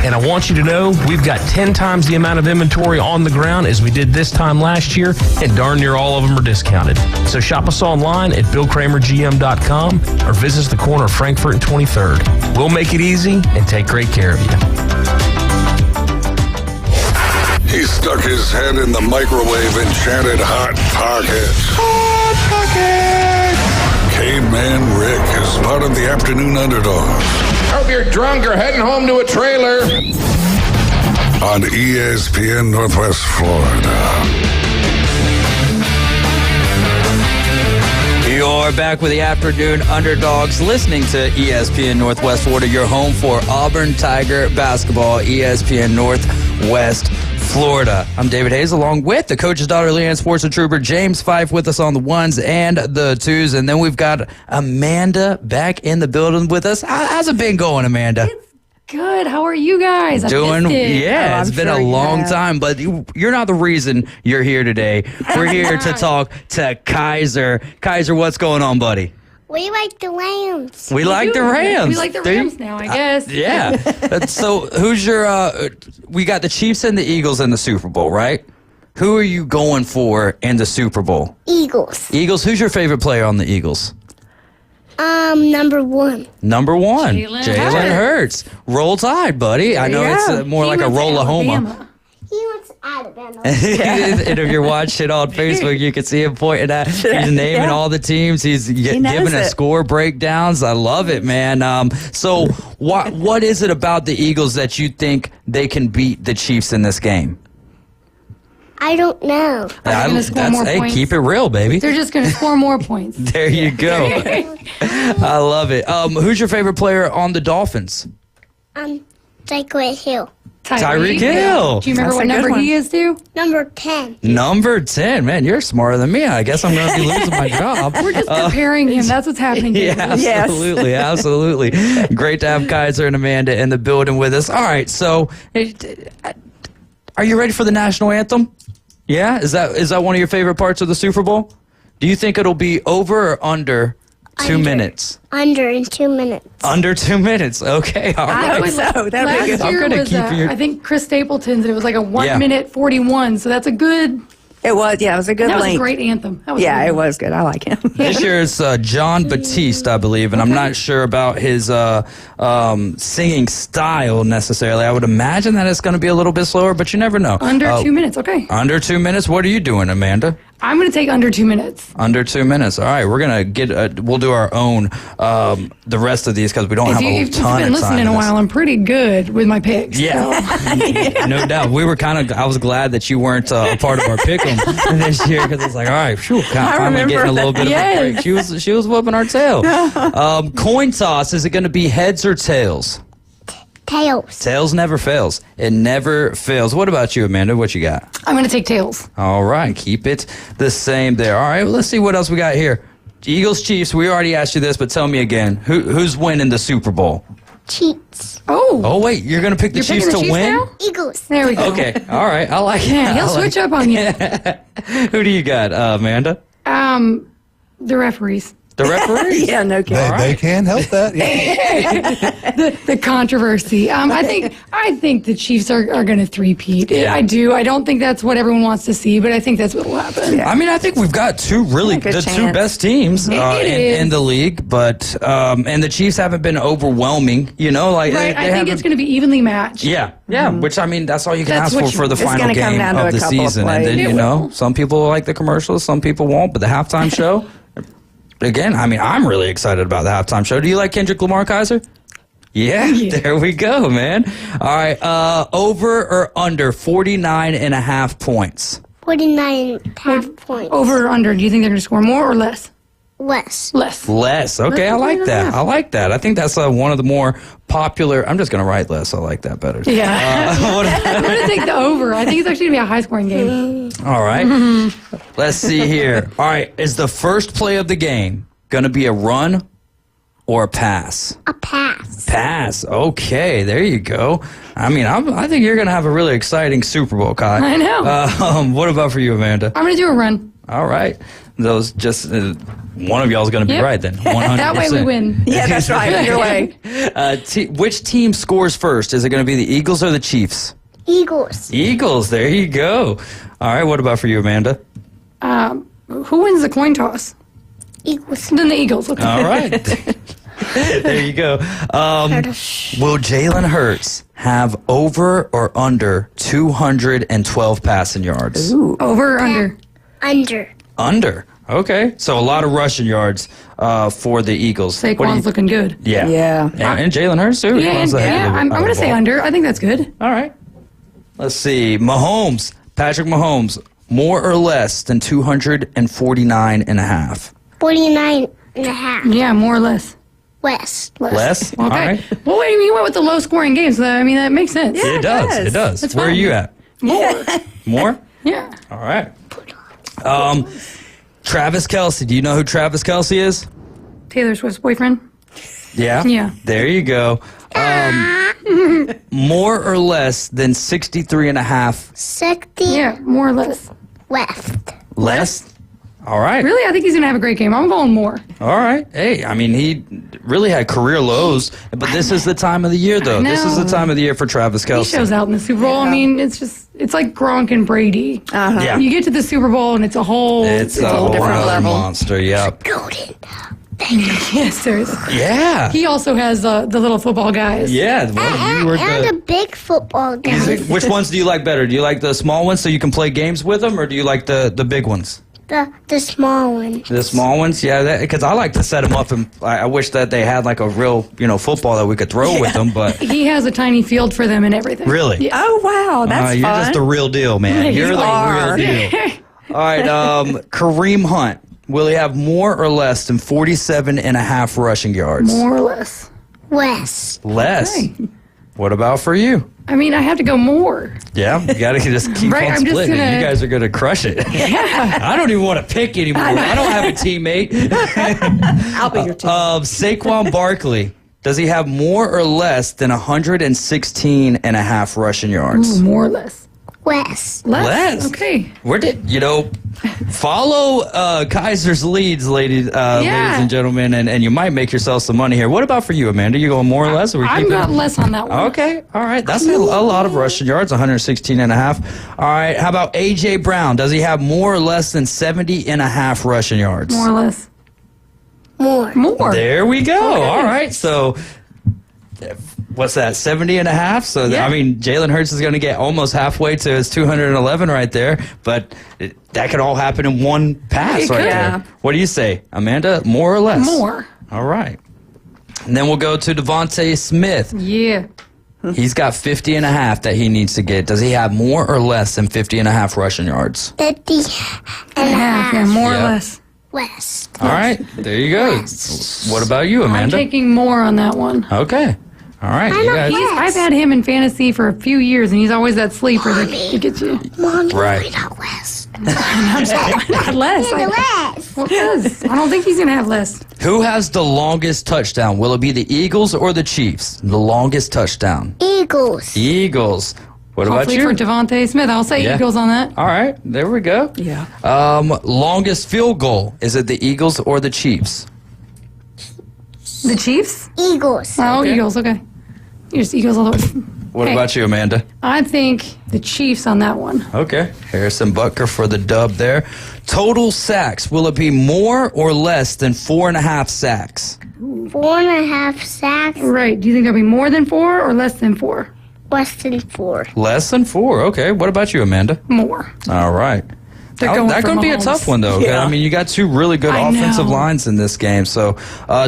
And I want you to know we've got 10 times the amount of inventory on the ground as we did this time last year, and darn near all of them are discounted. So shop us online at BillKramerGM.com or visit us at the corner of Frankfurt and 23rd. We'll make it easy and take great care of you. He stuck his head in the microwave and chanted Hot Pocket. Hot Pocket! Caveman Rick is part of the Afternoon Underdogs. Hope you're drunk or heading home to a trailer. On ESPN Northwest Florida. You're back with the Afternoon Underdogs, listening to ESPN Northwest Florida, your home for Auburn Tiger basketball, ESPN Northwest Florida. I'm David Hayes, along with the coach's daughter, Leanne Sports and Trooper, James Fife with us on the ones and the twos. And then we've got Amanda back in the building with us. How's it been going, Amanda? Good. How are you guys? Doing, yeah, it's been a long time, but you're not the reason you're here today. We're here to talk to Kaiser. Kaiser, what's going on, buddy? We like the Rams. We like the Rams. We like the Rams now, I guess. Yeah. So who's your, we got the Chiefs and the Eagles in the Super Bowl, right? Who are you going for in the Super Bowl? Eagles. Eagles. Who's your favorite player on the Eagles? Number one. Number one. Jalen Hurts. Roll Tide, buddy. I know it's more like a Rollahoma. He went to Alabama. And if you're watching on Facebook, you can see him pointing at. He's naming all the teams. He's giving a score breakdowns. I love it, man. So what is it about the Eagles that you think they can beat the Chiefs in this game? I don't know. Are they going to score more points? Keep it real, baby. They're just going to score more points. There you go. I love it. Who's your favorite player on the Dolphins? Tyreek Hill. Tyreek Hill. Do you remember what number he is, too? Number 10. Number 10. Man, you're smarter than me. I guess I'm going to be losing my job. We're just preparing him. That's what's happening here. Yeah, absolutely. Absolutely. Great to have Kaiser and Amanda in the building with us. All right, so are you ready for the national anthem? Yeah? Is that one of your favorite parts of the Super Bowl? Do you think it'll be over or under 2 minutes? Under in 2 minutes. Under 2 minutes. Okay, all right. I think so. That'd be good. Last year was, I think Chris Stapleton's, it was like a 1 minute 41, so that's a good... It was, it was a good length. That was a great anthem. It was good. I like him. This year it's John Batiste, I believe, and I'm not sure about his singing style necessarily. I would imagine that it's going to be a little bit slower, but you never know. Under 2 minutes, okay. Under 2 minutes. What are you doing, Amanda? I'm going to take under 2 minutes. Under 2 minutes. All right, we're going to we'll do our own, the rest of these because we don't have a ton of time. If you've been listening a while, I'm pretty good with my picks. Yeah, no doubt. We were I was glad that you weren't a part of our pick 'em this year because it's like, all right, finally getting a little bit of a break. She was whooping our tail. Coin toss, is it going to be heads or tails? Tails. Tails never fails. It never fails. What about you, Amanda? What you got? I'm going to take tails. All right. Keep it the same there. All right. Well, let's see what else we got here. Eagles, Chiefs. We already asked you this, but tell me again. Who's winning the Super Bowl? Chiefs. Oh, wait. You're going to pick the Chiefs to win? Now? Eagles. There we go. Okay. All right. I like it. Yeah, he'll switch up on you. Who do you got, Amanda? The referees. The referees? Yeah, no kidding. They can't help that. Yeah. the controversy. I think the Chiefs are going to three-peat. Yeah. I do. I don't think that's what everyone wants to see, but I think that's what will happen. Yeah. I mean, I think we've got two best teams in the league, but and the Chiefs haven't been overwhelming. You know, like right. I think it's going to be evenly matched. Yeah. Which I mean, that's all you can That's ask for the final game of the season. And then some people will like the commercials, some people won't. But the halftime show. Again, I mean, I'm really excited about the halftime show. Do you like Kendrick Lamar, Kaiser? Yeah, there we go, man. All right, over or under 49.5 points? 49.5 points. Over or under? Do you think they're going to score more or less? Less. Less. Okay, I like that. I like that. I think that's one of the more popular. I'm just going to write less. I like that better. Yeah. I'm going to take the over. I think it's actually going to be a high-scoring game. All right. Let's see here. All right, is the first play of the game going to be a run or a pass? A pass. Pass. Okay, there you go. I mean, I think you're going to have a really exciting Super Bowl, Kai. I know. What about for you, Amanda? I'm going to do a run. All right. Those just one of y'all is going to be right then. 100%. That way we win. Yeah, that's right. Your way. Which team scores first? Is it going to be the Eagles or the Chiefs? Eagles. Eagles. There you go. All right. What about for you, Amanda? Who wins the coin toss? Eagles. Then the Eagles. Okay. All right. There you go. Will Jalen Hurts have over or under 212 passing yards? Ooh. Over or under? Under. Under. Okay. So a lot of rushing yards for the Eagles. Saquon's looking good. Yeah. Yeah. And Jalen Hurts, too. I'm going to say under. I think that's good. All right. Let's see. Patrick Mahomes, more or less than 249.5? 49.5. Yeah, more or less. Less. Less? Okay. All right. Well, wait, you went with the low-scoring games. So, I mean, that makes sense. Yeah, it does. It does. That's Where are fine. you at? More. More? Yeah. All right. Travis Kelce. Do you know who Travis Kelce is? Taylor Swift's boyfriend. Yeah? Yeah. There you go. More or less than 63.5? 60. Yeah, more or less. Left. Less? All right. Really? I think he's going to have a great game. I'm going more. All right. Hey, I mean, he really had career lows, but this is the time of the year, though. This is the time of the year for Travis Kelce. He shows out in the Super Bowl. I mean, it's like Gronk and Brady. Yeah. You get to the Super Bowl and it's a whole different level. Monster, yep. Yes, seriously. Yeah. He also has the little football guys. Yeah. And a big football guy. Which ones do you like better? Do you like the small ones so you can play games with them, or do you like the big ones? The small one. The small ones, yeah, because I like to set them up, and I wish that they had like a real, football that we could throw with them. But He has a tiny field for them and everything. Really? Yeah. Oh, wow. That's fun. you're just the real deal, man. Yeah, You're you the are. real deal. All right, Kareem Hunt. Will he have more or less than 47.5 rushing yards? More or less. Less. Less. Okay. What about for you? I mean, I have to go more. Yeah, you got to just keep Right, on I'm just splitting. gonna- You guys are going to crush it. Yeah. I don't even want to pick anymore. I don't have a teammate. I'll be your team. Saquon Barkley. Does he have more or less than 116.5 rushing yards? Ooh, more or less. Less. Less. Okay. Where did follow Kaiser's leads, ladies and gentlemen, and you might make yourself some money here. What about for you, Amanda? You going more or less? Or we I'm keeping- got less on that one. Okay, all right. That's a lot of rushing yards, 116.5. All right, how about A.J. Brown? Does he have more or less than 70.5 rushing yards? More or less. More. There we go. Okay. All right, so what's that, 70.5? So, Yeah. I mean, Jalen Hurts is going to get almost halfway to his 211 right there, but that could all happen in one pass It right could. there. What do you say, Amanda? More or less? More. All right. And then we'll go to Devontae Smith. Yeah. He's got 50.5 that he needs to get. Does he have more or less than 50.5 rushing yards? 50 and a half. Yeah, more Yep. or less. Less. All right. There you go. What about you, I'm Amanda? taking more on that one. Okay. All right. You guys. I've had him in fantasy for a few years, and he's always that sleeper that gets you. Mom, Right. not less. Not less. Less. Well, because I don't think he's going to have less. Who has the longest touchdown? Will it be the Eagles or the Chiefs? The longest touchdown. Eagles. Eagles. What about Hopefully you? for Devontae Smith. I'll say Yeah. Eagles on that. All right. There we go. Yeah. Longest field goal. Is it the Eagles or the Chiefs? The Chiefs? Eagles. Oh, Okay. Eagles. Okay. You're just Eagles all the way. What Hey. about you, Amanda? I think the Chiefs on that one. Okay. Harrison Butker for the dub there. Total sacks. Will it be more or less than 4.5 sacks? 4.5 sacks. Right. Do you think there'll be more than 4 or less than 4? Less than 4. Less than 4. Okay. What about you, Amanda? More. All right. That could be a tough one, though. Yeah. I mean, you got two really good offensive lines in this game. So,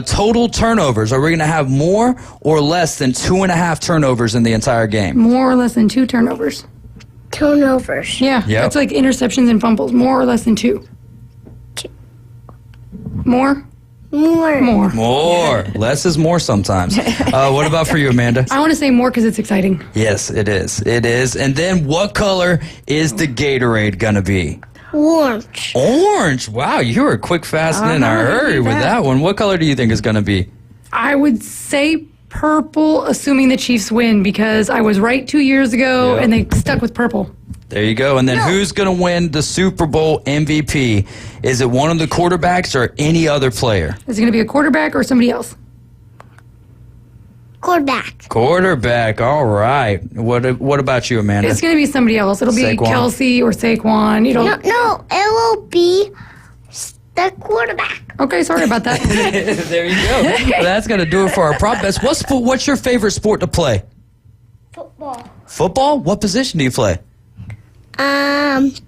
total turnovers. Are we going to have more or less than 2.5 turnovers in the entire game? More or less than 2 turnovers. Turnovers. Yeah, Yep. that's like interceptions and fumbles. More or less than 2. More? More. More. Less is more sometimes. What about for you, Amanda? I want to say more because it's exciting. Yes, it is. It is. And then what color is the Gatorade going to be? Orange. Orange. Wow, you were quick, fast, and in a hurry with that one. What color do you think is going to be? I would say purple, assuming the Chiefs win, because I was right 2 years ago and they stuck with purple. There you go. And then who's going to win the Super Bowl MVP? Is it one of the quarterbacks or any other player? Is it going to be a quarterback or somebody else? Quarterback. Quarterback. All right. What about you, Amanda? It's going to be somebody else. It'll be Saquon. Kelsey or Saquon. No, it will be the quarterback. Okay, sorry about that. There you go. Well, that's going to do it for our prop bets. What's your favorite sport to play? Football. Football? What position do you play?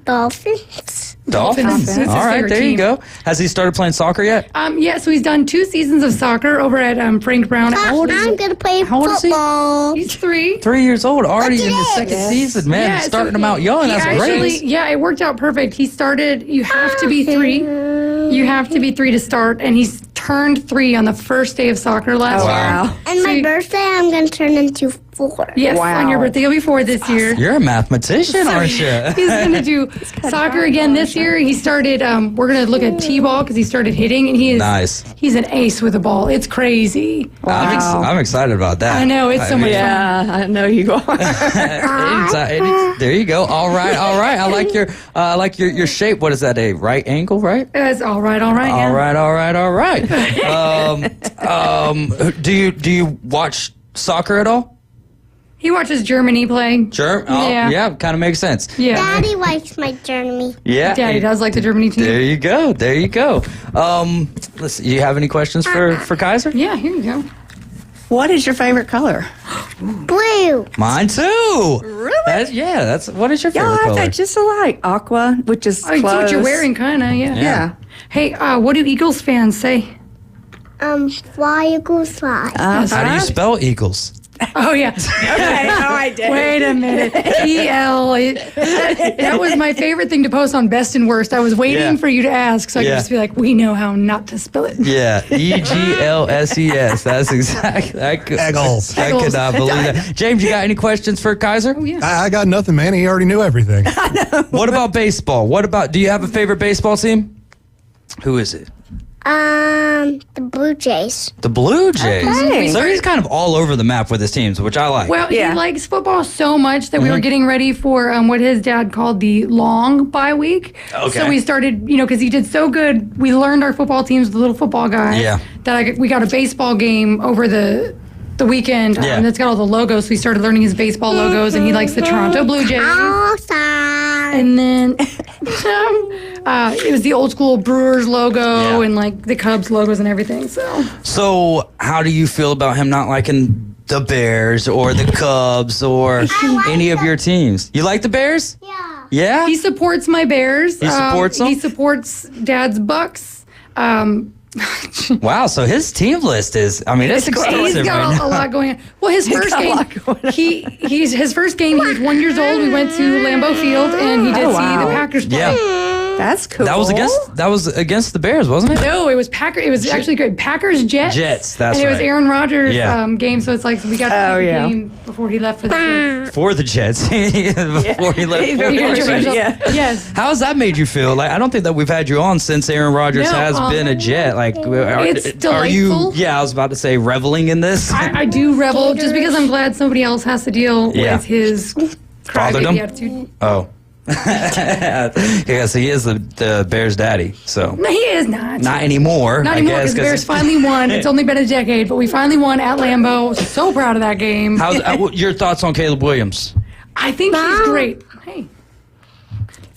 Dolphins. Dolphins. That's his All right, favorite there you team. go. Has he started playing soccer yet? Yeah, so he's done 2 seasons of soccer over at Frank Brown. I'm going to play How old is he? football. He's 3. 3 years old, already in his it. second season. Man, Yeah, starting so him out young. he That's actually, great. Yeah, it worked out perfect. He started, you have to be 3. You have to be 3 to start, and he's turned 3 on the first day of soccer last year. Wow. And my birthday, I'm going to turn into 4. Yes, Wow. on your birthday, you'll be 4 this year. You're a mathematician, aren't you? He's going to do soccer again this year. He started, we're going to look at T-ball because he started hitting, and he is Nice. He's an ace with the ball. It's crazy. I'm excited about that. I know, it's so much fun. Yeah, I know you are. There you go. All right. I like your shape. What is that? A right angle, right? It's all right, yeah. All right. Do you watch soccer at all? He watches Germany play. Sure. Oh, yeah. Kind of makes sense. Yeah. Daddy likes my Germany. Yeah. Daddy does like the Germany team. There you go. Listen, you have any questions for Kaiser? Yeah, here you go. What is your favorite color? Blue. Mine too. Really? That's what is your favorite Y'all have color? that just alike. Aqua, which is Oh, it's close. what you're wearing, kind of, yeah. Yeah. Hey, what do Eagles fans say? Fly, Eagles, fly. How do you spell Eagles? Oh, yeah. Okay. Oh, I did. Wait a minute. E-L. That was my favorite thing to post on Best and Worst. I was waiting for you to ask so I could just be like, we know how not to spell it. Yeah, Eglses. That's exactly. I could not believe that. James, you got any questions for Kaiser? Oh, yeah. I got nothing, man. He already knew everything. What about baseball? Do you have a favorite baseball team? Who is it? The Blue Jays. The Blue Jays. Okay. So he's kind of all over the map with his teams, which I like. Well, he likes football so much that we were getting ready for what his dad called the long bye week. Okay. So we started, because he did so good, we learned our football teams, the little football guys. Yeah. That we got a baseball game over the weekend that's got all the logos. So we started learning his baseball logos, and he likes the Toronto Blue Jays. And then it was the old school Brewers logo and like the Cubs logos and everything. So how do you feel about him not liking the Bears or the Cubs or any of your teams? You like the Bears? Yeah. Yeah? He supports my Bears. He supports them? He supports Dad's Bucks. Wow, so his team list is, it's extensive. He's got right a lot going on. Well, his first game, his first game, he was 1 year old. We went to Lambeau Field, and he did see the Packers play. Yeah. That's cool. That was against the Bears, wasn't it? No, it was Packers. It was actually good. Packers Jets. Jets, that's and it was right. Aaron Rodgers' Yeah. game, so it's like we got to the game before he left for the Jets. For the Jets. Before he left. Yes. How has that made you feel? Like, I don't think that we've had you on since Aaron Rodgers has been a Jet. Like, It's are you? delightful. Yeah, I was about to say reveling in this. I do revel just because I'm glad somebody else has to deal with his Fatherdom? crybaby attitude. Oh. Yeah, so he is the Bears' daddy. So No, he is not. not anymore. Not I anymore guess, because the Bears finally won. It's only been a decade, but we finally won at Lambeau. So proud of that game. How's your thoughts on Caleb Williams? I think he's great. Hey.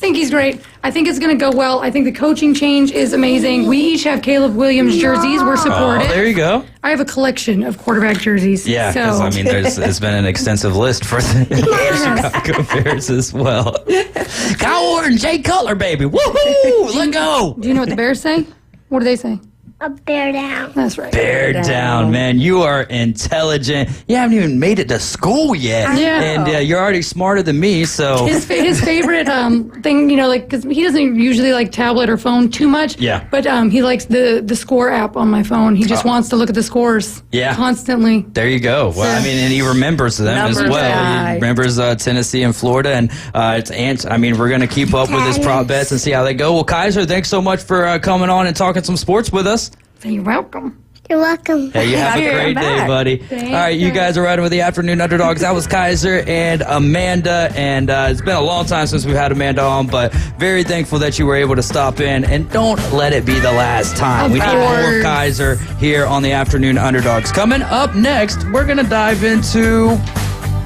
think he's great. I think it's going to go well. I think the coaching change is amazing. We each have Caleb Williams jerseys. We're supported. Oh, there you go. I have a collection of quarterback jerseys. Yeah, because so. I mean, there's been an extensive list for the Chicago Bears as well. Kyle Orton, Jay Cutler, baby. Woohoo! Let's go. Do you know what the Bears say? What do they say? A bear down. That's right. Bear down, man. You are intelligent. You haven't even made it to school yet. Yeah. And you're already smarter than me, so. His favorite thing, because he doesn't usually like tablet or phone too much. Yeah. But he likes the score app on my phone. He just wants to look at the scores. Yeah. Constantly. There you go. Well, I mean, and he remembers them as Numbers well. guy. He remembers Tennessee and Florida, and we're going to keep up with his prop bets and see how they go. Well, Kaiser, thanks so much for coming on and talking some sports with us. You're welcome. You're welcome. Hey, you have a great day, buddy. All right, you guys are riding with the Afternoon Underdogs. That was Kaiser and Amanda, and it's been a long time since we've had Amanda on, but very thankful that you were able to stop in, and don't let it be the last time. We need more Kaiser here on the Afternoon Underdogs. Coming up next, we're going to dive into...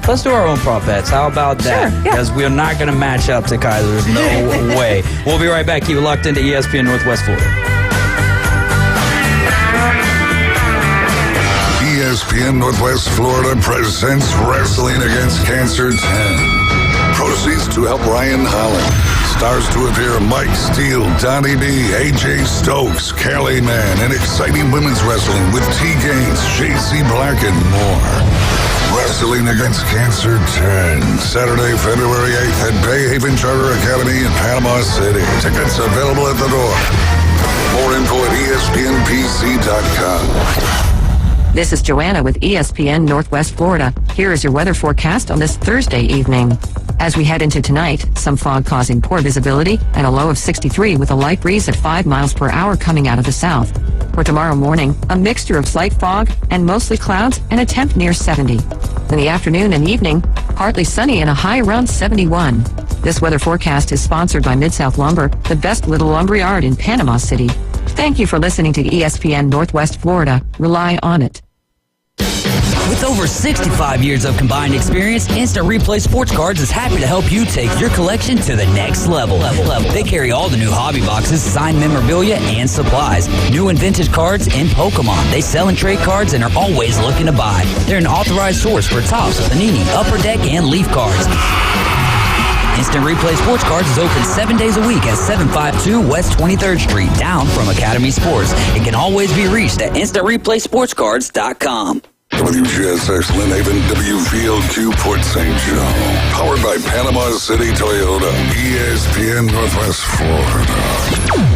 Let's do our own prop bets. How about that? Sure, yeah. Because we're not going to match up to Kaiser's. No way. We'll be right back. Keep it locked into ESPN Northwest Florida. ESPN Northwest Florida presents Wrestling Against Cancer 10. Proceeds to help Ryan Holland. Stars to appear Mike Steele, Donnie B, AJ Stokes, Kelly Mann, and exciting women's wrestling with T Gaines, JC Black, and more. Wrestling Against Cancer 10. Saturday, February 8th at Bay Haven Charter Academy in Panama City. Tickets available at the door. More info at ESPNPC.com. This is Joanna with ESPN Northwest Florida. Here is your weather forecast on this Thursday evening. As we head into tonight, some fog causing poor visibility and a low of 63 with a light breeze at 5 miles per hour coming out of the south. For tomorrow morning, a mixture of slight fog and mostly clouds and a temp near 70. In the afternoon and evening, partly sunny and a high around 71. This weather forecast is sponsored by Mid-South Lumber, the best little lumberyard in Panama City. Thank you for listening to ESPN Northwest Florida. Rely on it. With over 65 years of combined experience, Instant Replay Sports Cards is happy to help you take your collection to the next level. They carry all the new hobby boxes, signed memorabilia, and supplies. New and vintage cards and Pokemon. They sell and trade cards and are always looking to buy. They're an authorized source for Topps, Panini, Upper Deck, and Leaf cards. Instant Replay Sports Cards is open 7 days a week at 752 West 23rd Street, down from Academy Sports. It can always be reached at InstantReplaySportsCards.com. WGSX Lynn Haven, WVLQ Port St. Joe. Powered by Panama City Toyota. ESPN Northwest Florida.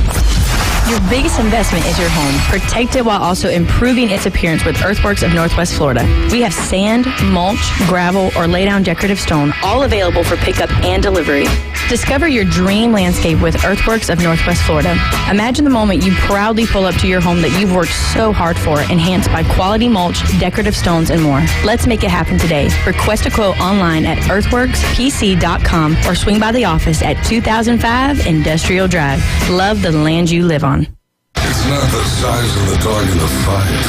Your biggest investment is your home. Protect it while also improving its appearance with Earthworks of Northwest Florida. We have sand, mulch, gravel, or lay down decorative stone, all available for pickup and delivery. Discover your dream landscape with Earthworks of Northwest Florida. Imagine the moment you proudly pull up to your home that you've worked so hard for, enhanced by quality mulch, decorative stones, and more. Let's make it happen today. Request a quote online at earthworkspc.com or swing by the office at 2005 Industrial Drive. Love the land you live on. It's not the size of the dog in the fight.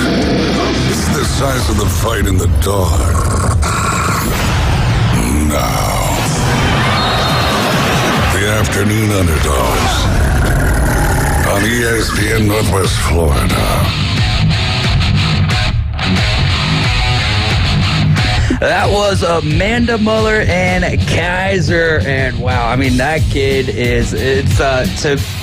It's the size of the fight in the dog. Now, the Afternoon Underdogs on ESPN Northwest Florida. That was Amanda Muller and Kaiser, and wow, I mean that kid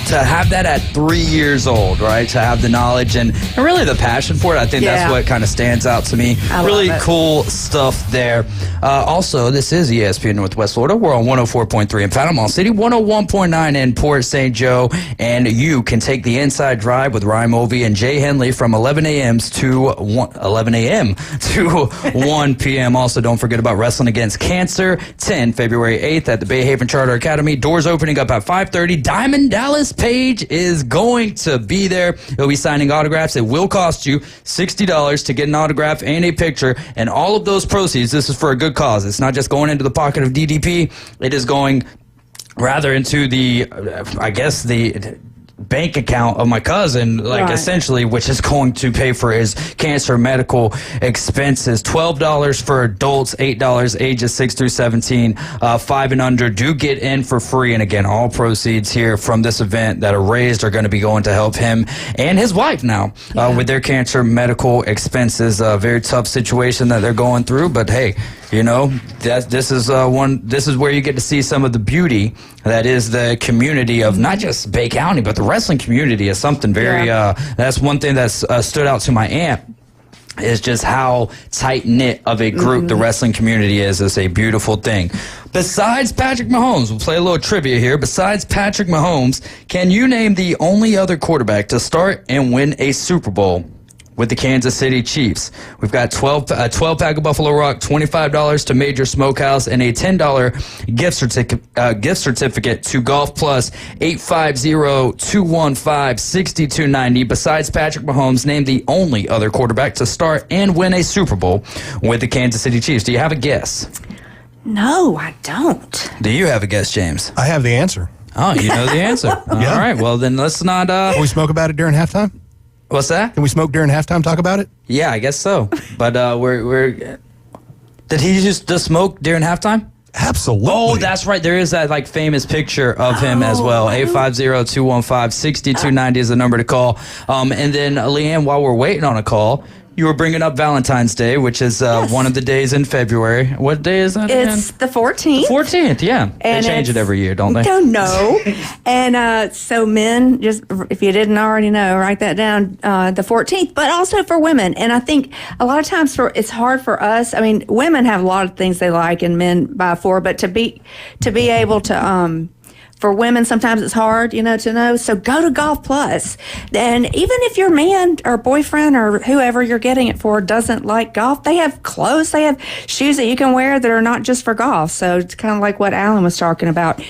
to have that at 3 years old, right? To have the knowledge and really the passion for it. I think that's what kind of stands out to me. Really cool stuff there. Also, this is ESPN Northwest Florida. We're on 104.3 in Panama City, 101.9 in Port St. Joe, and you can take the inside drive with Ryan Mulvey and Jay Henley from 11 a.m. to 1 p.m. Also, don't forget about Wrestling Against Cancer, 10 February 8th at the Bay Haven Charter Academy. Doors opening up at 5:30. Diamond Dallas Page is going to be there. He'll be signing autographs. It will cost you $60 to get an autograph and a picture, and all of those proceeds, this is for a good cause. It's not just going into the pocket of DDP. It is going rather into the, bank account of my cousin, like Right. essentially, which is going to pay for his cancer medical expenses. $12 for adults, $8 ages 6 through 17, 5 and under do get in for free. And again, all proceeds here from this event that are raised are going to be going to help him and his wife now with their cancer medical expenses. A very tough situation that they're going through, but hey, you know, this is where you get to see some of the beauty that is the community of not just Bay County, but the wrestling community is something very, that's one thing that's stood out to my aunt, is just how tight-knit of a group the wrestling community is. It's a beautiful thing. Besides Patrick Mahomes, we'll play a little trivia here. Besides Patrick Mahomes, can you name the only other quarterback to start and win a Super Bowl with the Kansas City Chiefs? We've got 12 pack of Buffalo Rock, $25 to Major Smokehouse, and a $10 gift certificate to Golf Plus, 850-215-6290. Besides Patrick Mahomes, name the only other quarterback to start and win a Super Bowl with the Kansas City Chiefs. Do you have a guess? No, I don't. Do you have a guess, James? I have the answer. Oh, you know the answer. All right, well then let's not... Can we smoke about it during halftime? What's that? Can we smoke during halftime, talk about it? Yeah, I guess so. But did he just smoke during halftime? Absolutely. Oh, that's right. There is that like famous picture of him as well. 850-215-6290 is the number to call. And then, Leanne, while we're waiting on a call, you were bringing up Valentine's Day, which is one of the days in February. What day is that again? It's the 14th. 14th, yeah. And they change it every year, don't they? Don't know. And so men, just if you didn't already know, write that down, the 14th, but also for women. And I think a lot of times it's hard for us. I mean, women have a lot of things they like and men buy for, but to be able to, for women, sometimes it's hard, to know. So go to Golf Plus. And even if your man or boyfriend or whoever you're getting it for doesn't like golf, they have clothes, they have shoes that you can wear that are not just for golf. So it's kind of like what Alan was talking about.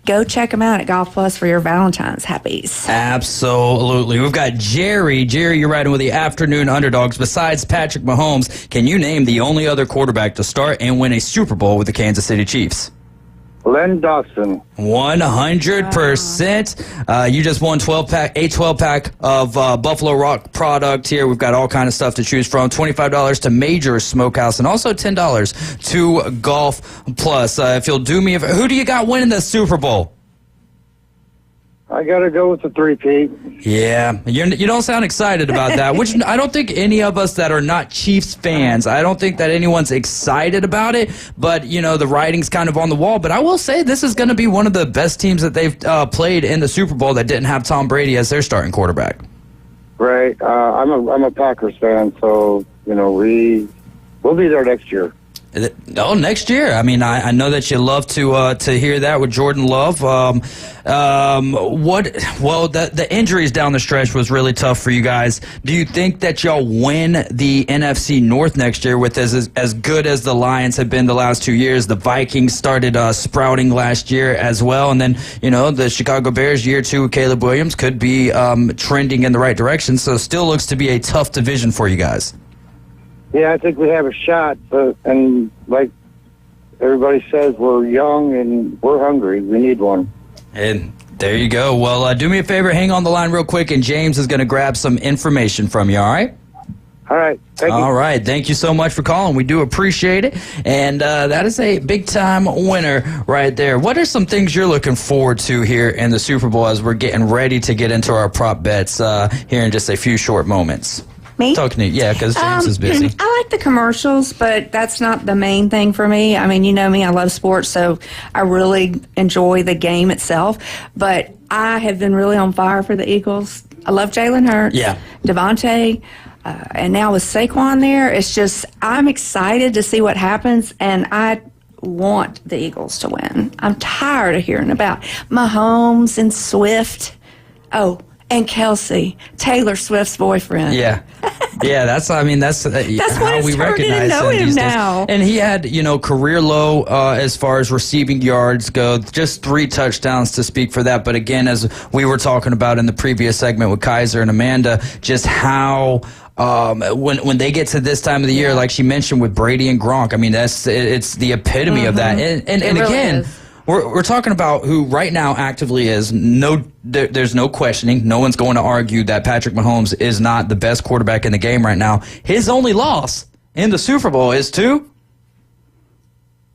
Go check them out at Golf Plus for your Valentine's happies. Absolutely. We've got Jerry. Jerry, you're riding with the Afternoon Underdogs. Besides Patrick Mahomes, can you name the only other quarterback to start and win a Super Bowl with the Kansas City Chiefs? Len Dawson. 100%. You just won a 12-pack of Buffalo Rock product here. We've got all kind of stuff to choose from. $25 to Major Smokehouse and also $10 to Golf Plus. If you'll do me who do you got winning the Super Bowl? I got to go with the 3-peat. Yeah, you don't sound excited about that, which I don't think any of us that are not Chiefs fans, I don't think that anyone's excited about it, but, the writing's kind of on the wall. But I will say this is going to be one of the best teams that they've played in the Super Bowl that didn't have Tom Brady as their starting quarterback. Right. I'm a Packers fan, so, we'll be there next year. Oh, next year. I mean, I know that you love to hear that with Jordan Love. The injuries down the stretch was really tough for you guys. Do you think that y'all win the NFC North next year with as good as the Lions have been the last 2 years? The Vikings started sprouting last year as well. And then, the Chicago Bears, year 2, Caleb Williams could be trending in the right direction. So it still looks to be a tough division for you guys. Yeah, I think we have a shot, and like everybody says, we're young and we're hungry. We need one. And there you go. Well, do me a favor, hang on the line real quick, and James is going to grab some information from you, all right? All right. Thank you. All right. Thank you so much for calling. We do appreciate it. And that is a big-time winner right there. What are some things you're looking forward to here in the Super Bowl as we're getting ready to get into our prop bets here in just a few short moments? Me? Talking to you, yeah, because James is busy. I like the commercials, but that's not the main thing for me. I mean, you know me, I love sports, so I really enjoy the game itself. But I have been really on fire for the Eagles. I love Jalen Hurts, Devontae, and now with Saquon there, it's just, I'm excited to see what happens, and I want the Eagles to win. I'm tired of hearing about Mahomes and Swift. Oh, and Kelsey, Taylor Swift's boyfriend. Yeah. Yeah, that's how we recognize him now. And he had, career low as far as receiving yards go, just 3 touchdowns to speak for that. But again, as we were talking about in the previous segment with Kaiser and Amanda, just how when they get to this time of the year, like she mentioned with Brady and Gronk, I mean, it's the epitome of that. And really again, is. We're talking about who right now actively is there's no questioning. No one's going to argue that Patrick Mahomes is not the best quarterback in the game right now. His only loss in the Super Bowl is to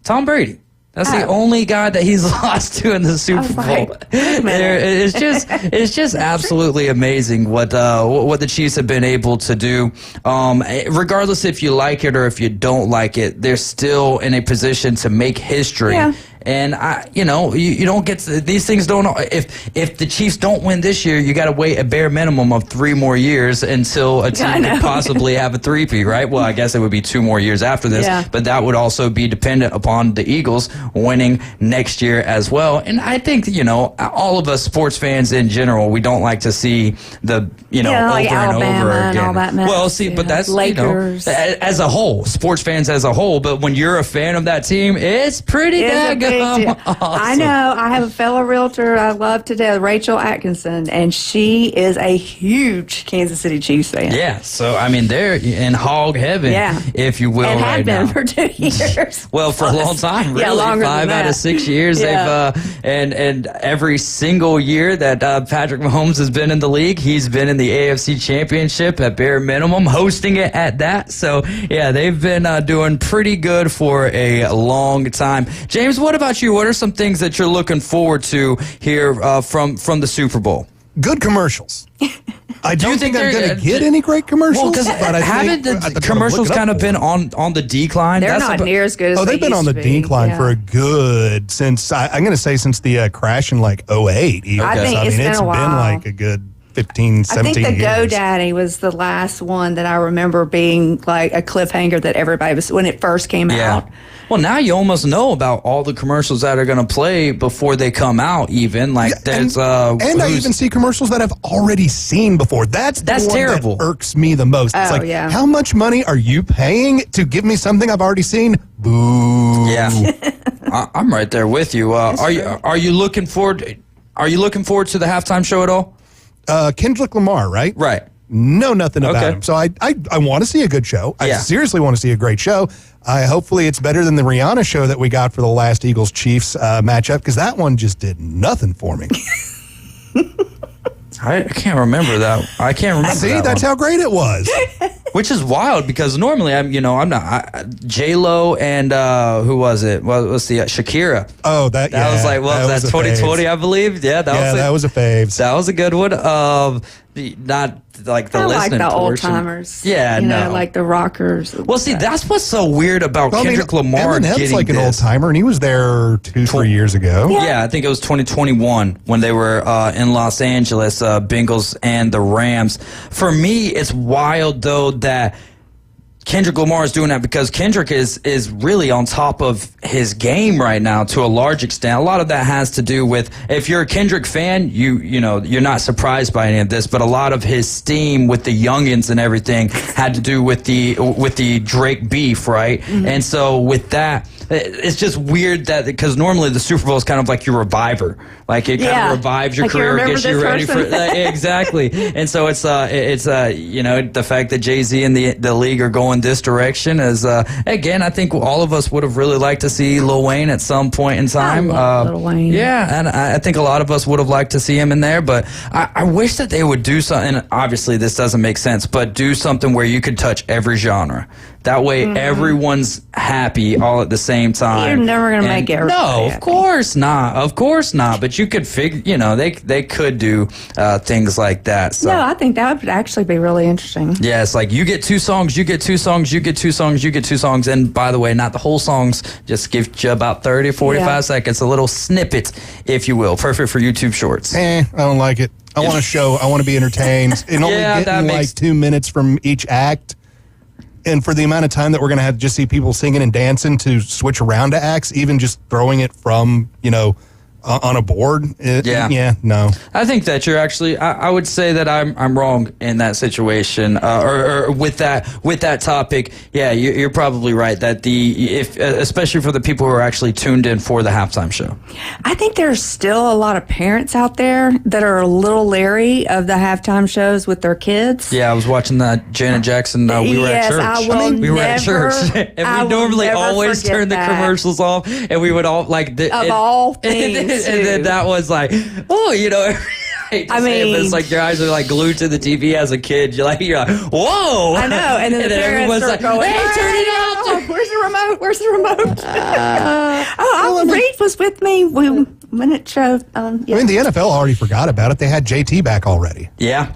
Tom Brady. That's the only guy that he's lost to in the Super Bowl. It's just absolutely amazing what the Chiefs have been able to do. Regardless if you like it or if you don't like it, they're still in a position to make history. Yeah. And you don't get these things. Don't if the Chiefs don't win this year, you got to wait a bare minimum of 3 more years until a team could possibly have a three-peat, right? Well, I guess it would be 2 more years after this, but that would also be dependent upon the Eagles winning next year as well. And I think all of us sports fans in general, we don't like to see the like over Alabama and over again. And all that mess. Well, see, but that's Lakers as a whole, sports fans as a whole. But when you're a fan of that team, it's pretty daggone awesome. I know. I have a fellow realtor I love to death, Rachel Atkinson, and she is a huge Kansas City Chiefs fan. Yeah, so I mean they're in hog heaven, if you will, and right have been now. For 2 years. Well, for a long time, really. Longer 5 than out of 6 years. They've and every single year that Patrick Mahomes has been in the league, he's been in the AFC Championship at bare minimum, hosting it at that. So yeah, they've been doing pretty good for a long time. James, what about you? What are some things that you're looking forward to here from the Super Bowl? Good commercials. I don't think I'm going to get any great commercials. Well, because haven't the commercials kind of been on the decline? They're not near as good as they've been on the decline for a good since I'm going to say since the crash in like 2008. Even. I think it's been a while. Been like a good 15, 17 years. I think the GoDaddy was the last one that I remember being like a cliffhanger that everybody was when it first came out. Well, now you almost know about all the commercials that are going to play before they come out. Even like there's and I even see commercials that I've already seen before. That's terrible. That irks me the most. It's like, how much money are you paying to give me something I've already seen? Boo. Yeah, I'm right there with you. Are you looking forward? Are you looking forward to the halftime show at all? Kendrick Lamar, right? Right. Know nothing about him. So I want to see a good show. I seriously want to see a great show. Hopefully it's better than the Rihanna show that we got for the last Eagles-Chiefs matchup, because that one just did nothing for me. I can't remember that. I can't remember. See, that's how great it was. Which is wild because normally I'm not J-Lo and who was it? Well, let's see, Shakira. Oh, that was like that's 2020, I believe. Yeah, that was a fave. That was a good one. Not like the listening like the old portion. timers. Yeah, no, like the rockers. Well, see, that's what's so weird about Kendrick Lamar Eminem's getting like an old timer, and he was there 2-3 years ago. Yeah, I think it was 2021 when they were in Los Angeles, Bengals and the Rams. For me, it's wild though that Kendrick Lamar is doing that because Kendrick is really on top of his game right now to a large extent. A lot of that has to do with, if you're a Kendrick fan, you're not surprised by any of this, but a lot of his steam with the youngins and everything had to do with the Drake beef, right? Mm-hmm. And so with that, it's just weird that because normally the Super Bowl is kind of like your reviver, like it kind of revives your career, gets you ready for exactly. And so it's the fact that Jay-Z and the league are going this direction is again, I think all of us would have really liked to see Lil Wayne at some point in time. I love Lil Wayne. Yeah, and I think a lot of us would have liked to see him in there, but I wish that they would do something. And obviously, this doesn't make sense, but do something where you could touch every genre. That way, everyone's happy all at the same time. You're never going to make everybody happy. Of course not. Of course not. But you could figure, they could do things like that. So. No, I think that would actually be really interesting. Yeah, it's like you get 2 songs, you get 2 songs, you get 2 songs, you get 2 songs. And by the way, not the whole songs, just give you about 30, 45 seconds, a little snippet, if you will. Perfect for YouTube Shorts. I don't like it. I want a show. I want to be entertained. And only getting like 2 minutes from each act. And for the amount of time that we're going to have to just see people singing and dancing to switch around to acts, even just throwing it from, on a board. No. I think that you're actually. I would say that I'm wrong in that situation, or with that topic. Yeah, you're probably right. That especially for the people who are actually tuned in for the halftime show. I think there's still a lot of parents out there that are a little leery of the halftime shows with their kids. Yeah, I was watching that Janet Jackson. We were at church. We were at church, and we normally always turn the commercials off, and we would all all things. And then that was like, oh, I mean, it's like your eyes are like glued to the TV as a kid. You're like, whoa! I know, and then the parents are going, "Hey, turn it off! Where's the remote? Where's the remote?" Reed was with me when it showed. I mean, the NFL already forgot about it. They had JT back already. Yeah.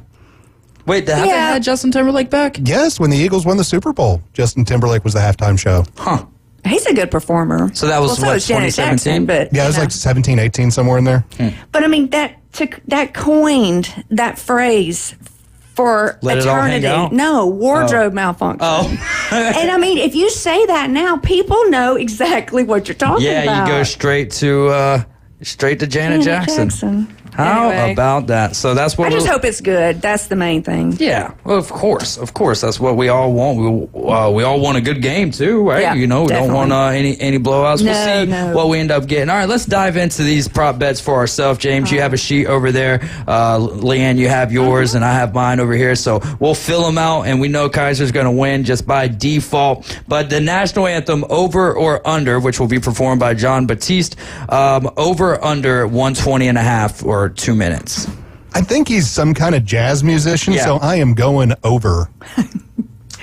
Wait, have they had Justin Timberlake back? Yes, when the Eagles won the Super Bowl, Justin Timberlake was the halftime show. Huh. He's a good performer. So that was so 2017? But, yeah, it was like 17, 18, somewhere in there. But I mean, that coined that phrase for Let eternity. It all hang out? No, wardrobe malfunction. Oh. And I mean, if you say that now, people know exactly what you're talking about. Yeah, you go straight to Janet Jackson. How about that? So that's what I just hope it's good. That's the main thing. Yeah, well, of course, that's what we all want. We all want a good game too, right? Yeah, we definitely. don't want any blowouts. We'll see No. what we end up getting. All right, let's dive into these prop bets for ourselves. James, you have a sheet over there. Leanne, you have yours, and I have mine over here. So we'll fill them out, and we know Kaiser's going to win just by default. But the national anthem, over or under, which will be performed by John Batiste, over under 120.5 or 2 minutes. I think he's some kind of jazz musician, so I am going over.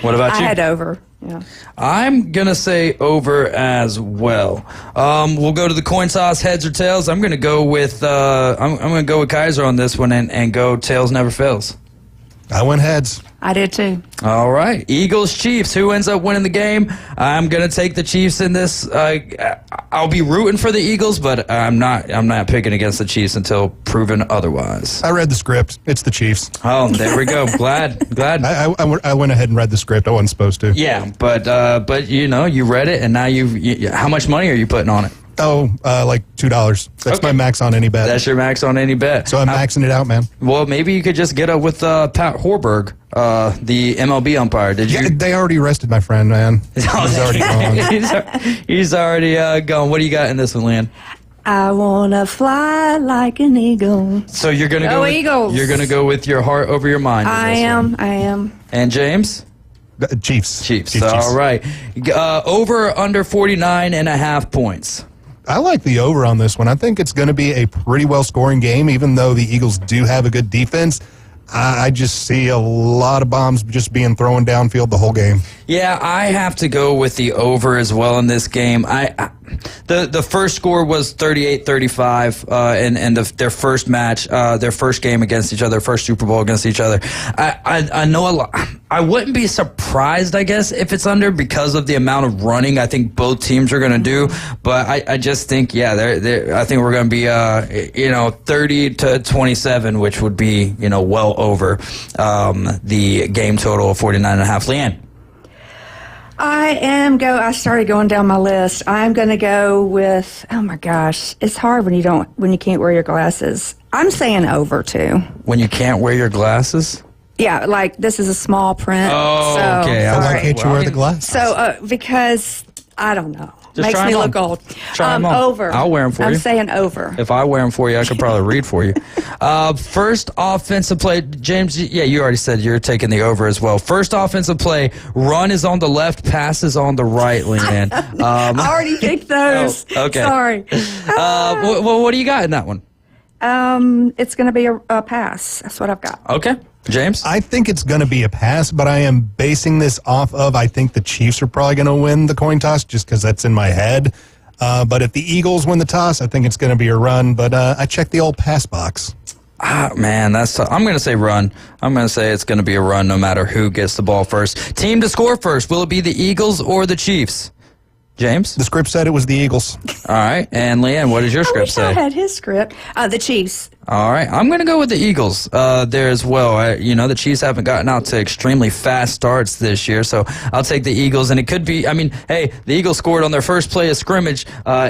What about you? I had over. Yeah. I'm going to say over as well. We'll go to the coin toss, heads or tails. I'm going to go with I'm going to go with Kaiser on this one and go tails never fails. I went heads. I did too. All right. Eagles, Chiefs. Who ends up winning the game? I'm going to take the Chiefs in this. I'll be rooting for the Eagles, but I'm not picking against the Chiefs until proven otherwise. I read the script. It's the Chiefs. Oh, there we go. Glad. I went ahead and read the script. I wasn't supposed to. Yeah, but you read it, and now how much money are you putting on it? Oh, like $2. That's my max on any bet. That's your max on any bet. So I'm maxing it out, man. Well, maybe you could just get up with Pat Horberg, the MLB umpire. Did you? Yeah, they already arrested my friend, man. He's already gone. He's already gone. What do you got in this one, Lynn? I wanna fly like an eagle. So you're gonna go Eagles. You're gonna go with your heart over your mind. I am. And James? Chiefs. All right. Over or under 49.5 points. I like the over on this one. I think it's going to be a pretty well-scoring game, even though the Eagles do have a good defense. I just see a lot of bombs just being thrown downfield the whole game. Yeah, I have to go with the over as well in this game. The first score was 38-35 in their first match, their first game against each other, first Super Bowl against each other. I know a lot. I wouldn't be surprised, I guess, if it's under because of the amount of running I think both teams are going to do. But I just think, I think we're going to be 30-27, which would be well over the game total of 49.5. Leanne. I started going down my list. I'm going to go with, oh my gosh, it's hard when you can't wear your glasses. I'm saying over too. When you can't wear your glasses? Yeah, like this is a small print. Oh, so, okay. Why can't you wear the glasses? So, because I don't know. Just Makes me look old. Try them on. Over. I'll wear them for you. I'm saying over. If I wear them for you, I could probably read for you. First offensive play, James, you already said you're taking the over as well. First offensive play, run is on the left, pass is on the right, Leanne. I already picked those. Oh, okay. Sorry. What do you got in that one? It's going to be a pass. That's what I've got. Okay. James? I think it's going to be a pass, but I am basing this off of I think the Chiefs are probably going to win the coin toss just because that's in my head. But if the Eagles win the toss, I think it's going to be a run. But I checked the old pass box. Man, I'm going to say run. I'm going to say it's going to be a run no matter who gets the ball first. Team to score first. Will it be the Eagles or the Chiefs? James? The script said it was the Eagles. All right. And Leanne, what does your script say? I had his script. The Chiefs. All right. I'm going to go with the Eagles there as well. The Chiefs haven't gotten out to extremely fast starts this year, so I'll take the Eagles. And it could be, the Eagles scored on their first play of scrimmage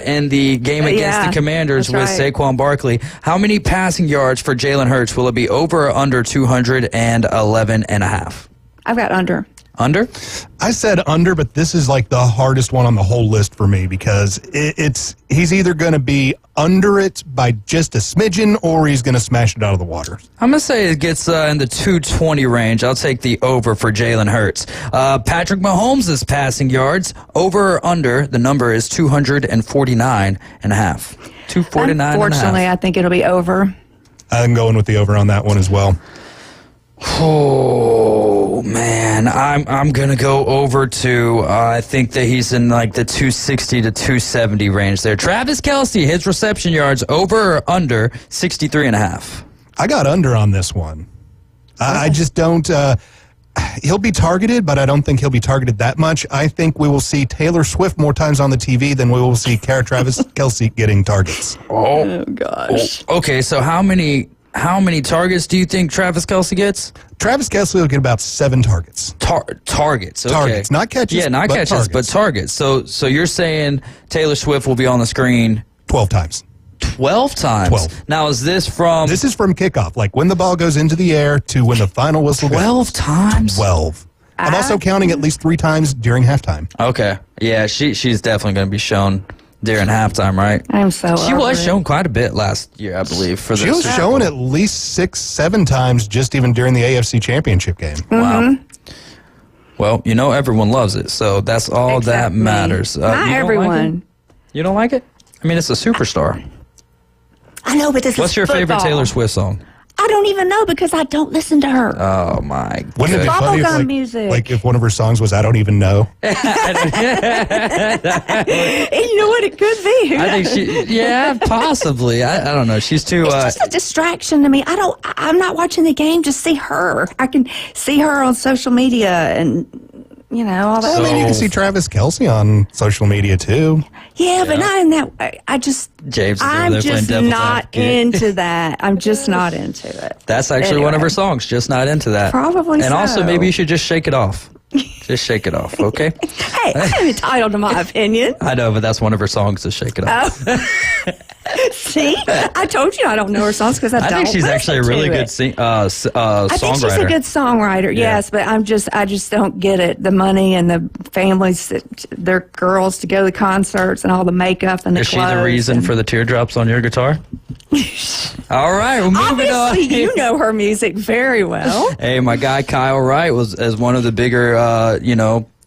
in the game against the Commanders with Saquon Barkley. How many passing yards for Jalen Hurts? Will it be over or under 211.5? I've got under. Under? I said under, but this is like the hardest one on the whole list for me because he's either going to be under it by just a smidgen or he's going to smash it out of the water. I'm going to say it gets in the 220 range. I'll take the over for Jalen Hurts. Patrick Mahomes' passing yards, over or under, the number is 249.5. 249.5. Unfortunately, I think it'll be over. I'm going with the over on that one as well. Oh man, I'm gonna go over to. I think that he's in like the 260 to 270 range there. Travis Kelce, his reception yards, over or under 63.5. I got under on this one. I just don't. He'll be targeted, but I don't think he'll be targeted that much. I think we will see Taylor Swift more times on the TV than we will see Travis Kelce getting targets. Oh gosh. Okay, so how many targets do you think Travis Kelce gets? Travis Kelce will get about 7 targets. Targets, okay. Targets, not catches. Yeah, not catches, targets. but targets. So you're saying Taylor Swift will be on the screen 12 times. 12 times? 12. Now, is this from... This is from kickoff, like when the ball goes into the air to when the final whistle goes. 12 times? 12. I'm also counting at least 3 times during halftime. Okay. Yeah, she's definitely going to be shown during halftime, right? I'm so She was shown quite a bit last year, I believe. She was shown at least 6-7 times just even during the AFC Championship game. Wow. Well, everyone loves it, so that's all that matters. Not everyone. You don't like it? I mean, it's a superstar. I know, but this What's is your football. favorite Taylor Swift song? I don't even know because I don't listen to her. Oh, my God. Wouldn't it be funny if, music. like if one of her songs was I Don't Even Know? And you know what? It could be. I think possibly. I don't know. She's too... It's just a distraction to me. I'm not watching the game, just see her. I can see her on social media and... all that. I mean, you can see Travis Kelce on social media too. Yeah, but not in that way. I'm just not into that. I'm just not into it. That's actually one of her songs, Just Not Into That. Probably And so. also, maybe you should just shake it off. Just shake it off, okay? Hey, I'm entitled to my opinion. I know, but that's one of her songs, to shake it off. See? I told you I don't know her songs because I don't think she's actually a really good songwriter. I think she's a good songwriter, yes, but I just don't get it. The money and the families, their girls to go to the concerts and all the makeup and the clothes. Is she the reason for the teardrops on your guitar? All right, well, moving on. Obviously, you know her music very well. Hey, my guy Kyle Wright was as one of the bigger,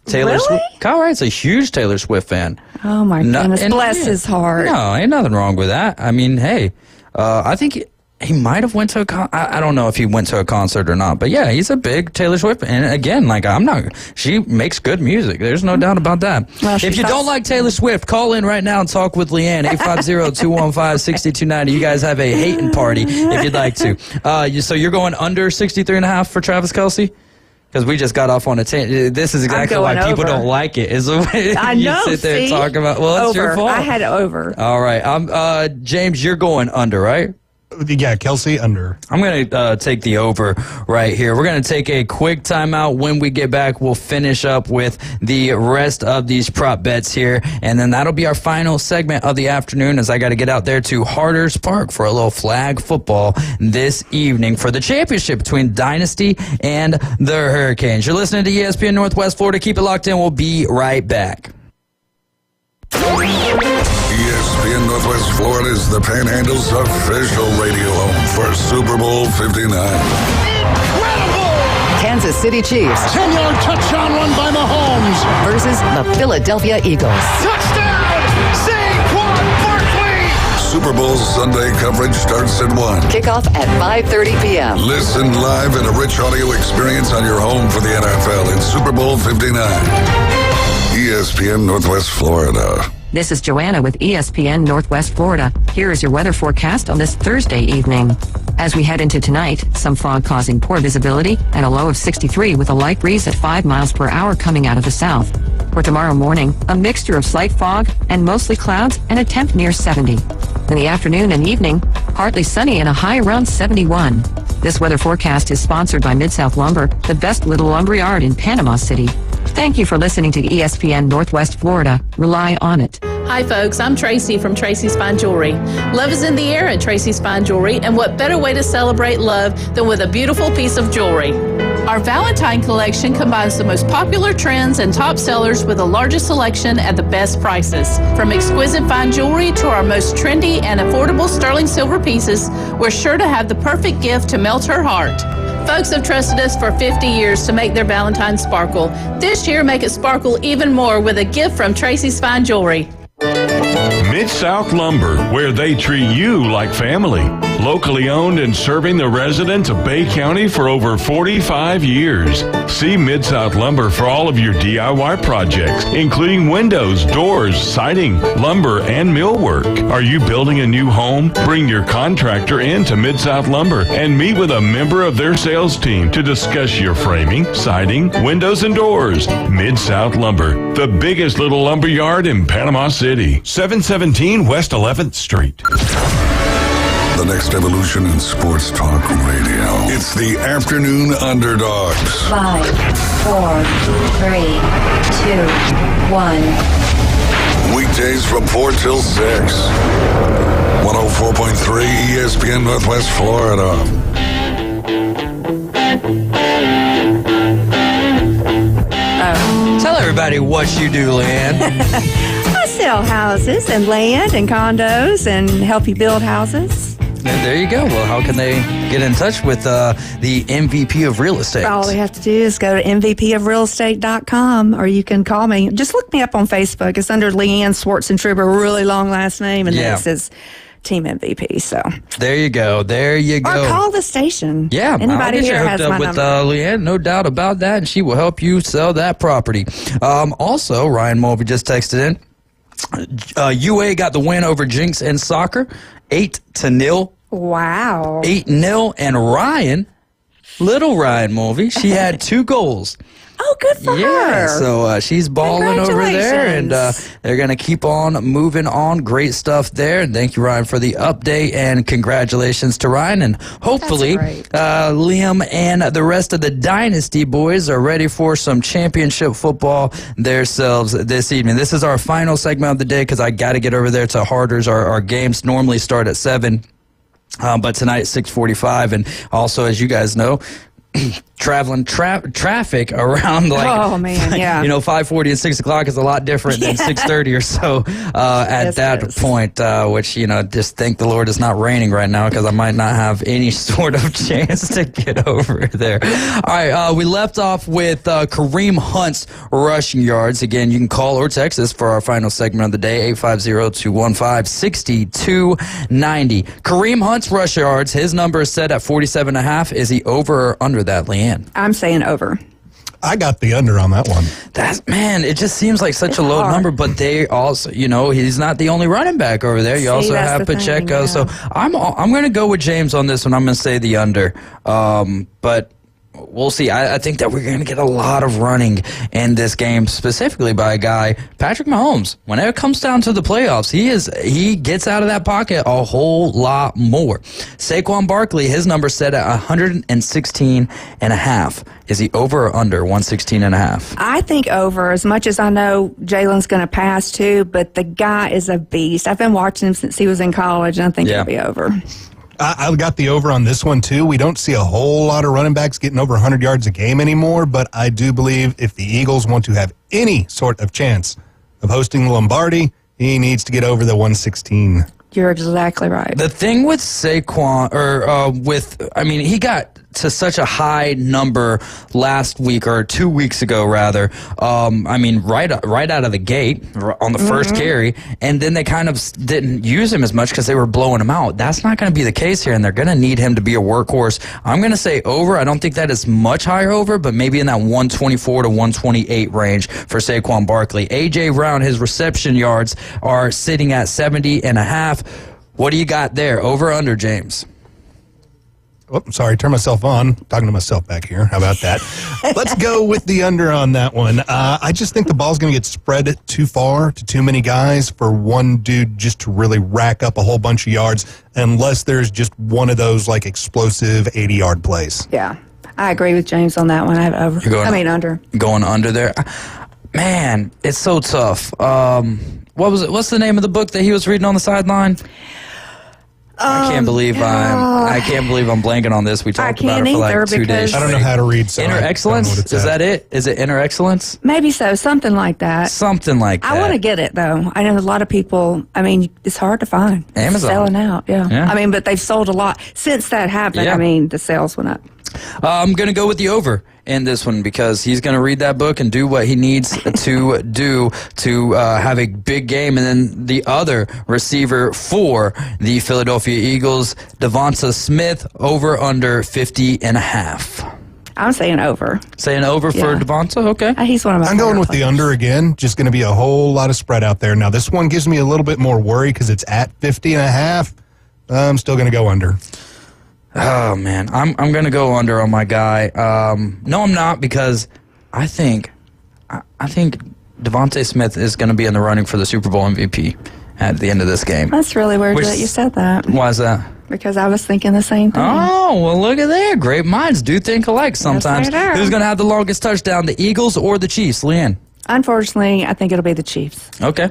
Taylor Swift. Kyle Wright's a huge Taylor Swift fan. Oh my goodness, bless his heart. No, ain't nothing wrong with that. I mean, hey, I think he might have went to I don't know if he went to a concert or not, but yeah, he's a big Taylor Swift. And again, she makes good music. There's no doubt about that. Well, if you don't like Taylor Swift, call in right now and talk with Leanne, 850-215-6290. You guys have a hating party if you'd like to. So you're going under 63.5 for Travis Kelce? Because we just got off on a tangent. This is exactly why people don't like it. Is the way you sit there and talk about. Well, it's your fault. I had over. All right, James, you're going under, right? Yeah, Kelce under. I'm going to take the over right here. We're going to take a quick timeout. When we get back, we'll finish up with the rest of these prop bets here. And then that'll be our final segment of the afternoon as I got to get out there to Harder's Park for a little flag football this evening for the championship between Dynasty and the Hurricanes. You're listening to ESPN Northwest Florida. Keep it locked in. We'll be right back. ESPN Northwest Florida is the Panhandle's official radio home for Super Bowl 59. Kansas City Chiefs. 10-yard touchdown run by Mahomes. Versus the Philadelphia Eagles. Touchdown! Saquon Barkley! Super Bowl Sunday coverage starts at 1. Kickoff at 5:30 p.m. Listen live in a rich audio experience on your home for the NFL in Super Bowl 59. ESPN Northwest Florida. This is Joanna with ESPN Northwest Florida. Here is your weather forecast on this Thursday evening. As we head into tonight, some fog causing poor visibility and a low of 63 with a light breeze at 5 miles per hour coming out of the south. For tomorrow morning, a mixture of slight fog and mostly clouds and a temp near 70. In the afternoon and evening, partly sunny and a high around 71. This weather forecast is sponsored by Mid-South Lumber, the best little lumber yard in Panama City. Thank you for listening to ESPN Northwest Florida. Rely on it. Hi, folks. I'm Tracy from Tracy's Fine Jewelry. Love is in the air at Tracy's Fine Jewelry, and what better way to celebrate love than with a beautiful piece of jewelry? Our Valentine collection combines the most popular trends and top sellers with the largest selection at the best prices. From exquisite fine jewelry to our most trendy and affordable sterling silver pieces, we're sure to have the perfect gift to melt her heart. Folks have trusted us for 50 years to make their Valentine sparkle. This year, make it sparkle even more with a gift from Tracy's Fine Jewelry. Mid-South Lumber, where they treat you like family. Locally owned and serving the residents of Bay County for over 45 years. See Mid-South Lumber for all of your DIY projects, including windows, doors, siding, lumber, and millwork. Are you building a new home? Bring your contractor in to Mid-South Lumber and meet with a member of their sales team to discuss your framing, siding, windows, and doors. Mid-South Lumber, the biggest little lumber yard in Panama City. 717 West 11th Street. The next evolution in sports talk radio. It's the Afternoon Underdogs. 5, 4, 3, 2, 1. Weekdays from 4 till 6. 104.3 ESPN Northwest Florida. Tell everybody what you do, Leanne. I sell houses and land and condos and help you build houses. There you go. Well, how can they get in touch with the MVP of real estate? All they have to do is go to mvpofrealestate.com, or you can call me. Just look me up on Facebook. It's under Leanne Swartzentruber, a really long last name, and then it says Team MVP. So there you go. There you go. Or call the station. Yeah, anybody I'll get here you has hooked my up with number. Leanne, no doubt about that, and she will help you sell that property. Also, Ryan Mulvey just texted in. UA got the win over Jinx in soccer, 8-0. Wow. 8-0, and little Ryan Mulvey, she had 2 goals. Oh, good for her. So she's balling over there, and they're going to keep on moving on. Great stuff there. And thank you, Ryan, for the update, and congratulations to Ryan. And hopefully Liam and the rest of the Dynasty boys are ready for some championship football themselves this evening. This is our final segment of the day because I got to get over there to Harders. Our games normally start at 7. But tonight at 6:45, and also, as you guys know, traveling traffic around 5:40 and 6 o'clock is a lot different than 6:30 or so at that point, which, just thank the Lord it's not raining right now because I might not have any sort of chance to get over there. All right, we left off with Kareem Hunt's rushing yards. Again, you can call or text us for our final segment of the day, 850-215-6290. Kareem Hunt's rush yards, his number is set at 47.5. Is he over or under that, Leanne? I'm saying over. I got the under on that one. It just seems like such a low number, but they also, he's not the only running back over there. You also have Pacheco. So I'm going to go with James on this one. I'm going to say the under. But we'll see. I think that we're going to get a lot of running in this game, specifically by a guy, Patrick Mahomes. Whenever it comes down to the playoffs, he gets out of that pocket a whole lot more. Saquon Barkley, his number set at 116.5. Is he over or under 116.5? I think over, as much as I know Jalen's going to pass too, but the guy is a beast. I've been watching him since he was in college, and I think he'll be over. I got the over on this one, too. We don't see a whole lot of running backs getting over 100 yards a game anymore, but I do believe if the Eagles want to have any sort of chance of hosting the Lombardi, he needs to get over the 116. You're exactly right. The thing with Saquon, he got to such a high number last week, or 2 weeks ago, rather. Right out of the gate on the first carry, and then they kind of didn't use him as much because they were blowing him out. That's not going to be the case here, and they're going to need him to be a workhorse. I'm going to say over. I don't think that is much higher over, but maybe in that 124 to 128 range for Saquon Barkley. A.J. Brown, his reception yards are sitting at 70.5. What do you got there? Over or under, James? Oh, sorry, turn myself on. Talking to myself back here. How about that? Let's go with the under on that one. I just think the ball's going to get spread too far to too many guys for one dude just to really rack up a whole bunch of yards, unless there's just one of those like explosive 80-yard plays. Yeah, I agree with James on that one. I have over. Under. Going under there. Man, it's so tough. What was it? What's the name of the book that he was reading on the sideline? I can't believe I'm blanking on this. We talked about it for like 2 days. I don't know how to read. So Inner Excellence? Is that it? Is it Inner Excellence? Maybe so. Something like that. Something like that. I want to get it, though. I know a lot of people, I mean, it's hard to find. Amazon. It's selling out, yeah. Yeah. I mean, but they've sold a lot. Since that happened, Yeah. I mean, the sales went up. I'm going to go with the over in this one because he's going to read that book and do what he needs to do to have a big game. And then the other receiver for the Philadelphia Eagles, Devonta Smith, over under 50.5. I'm saying over. Saying over for Devonta? Okay. He's one of my I'm going with favorite the under again. Just going to be a whole lot of spread out there. Now, this one gives me a little bit more worry because it's at 50.5. I'm still going to go under. Oh, man. I'm going to go under on my guy. No, I'm not, because I think Devonta Smith is going to be in the running for the Super Bowl MVP at the end of this game. That's really weird that you said that. Why is that? Because I was thinking the same thing. Oh, well, look at that. Great minds do think alike sometimes. Yes, they do. Who's going to have the longest touchdown, the Eagles or the Chiefs? Leanne? Unfortunately, I think it'll be the Chiefs. Okay.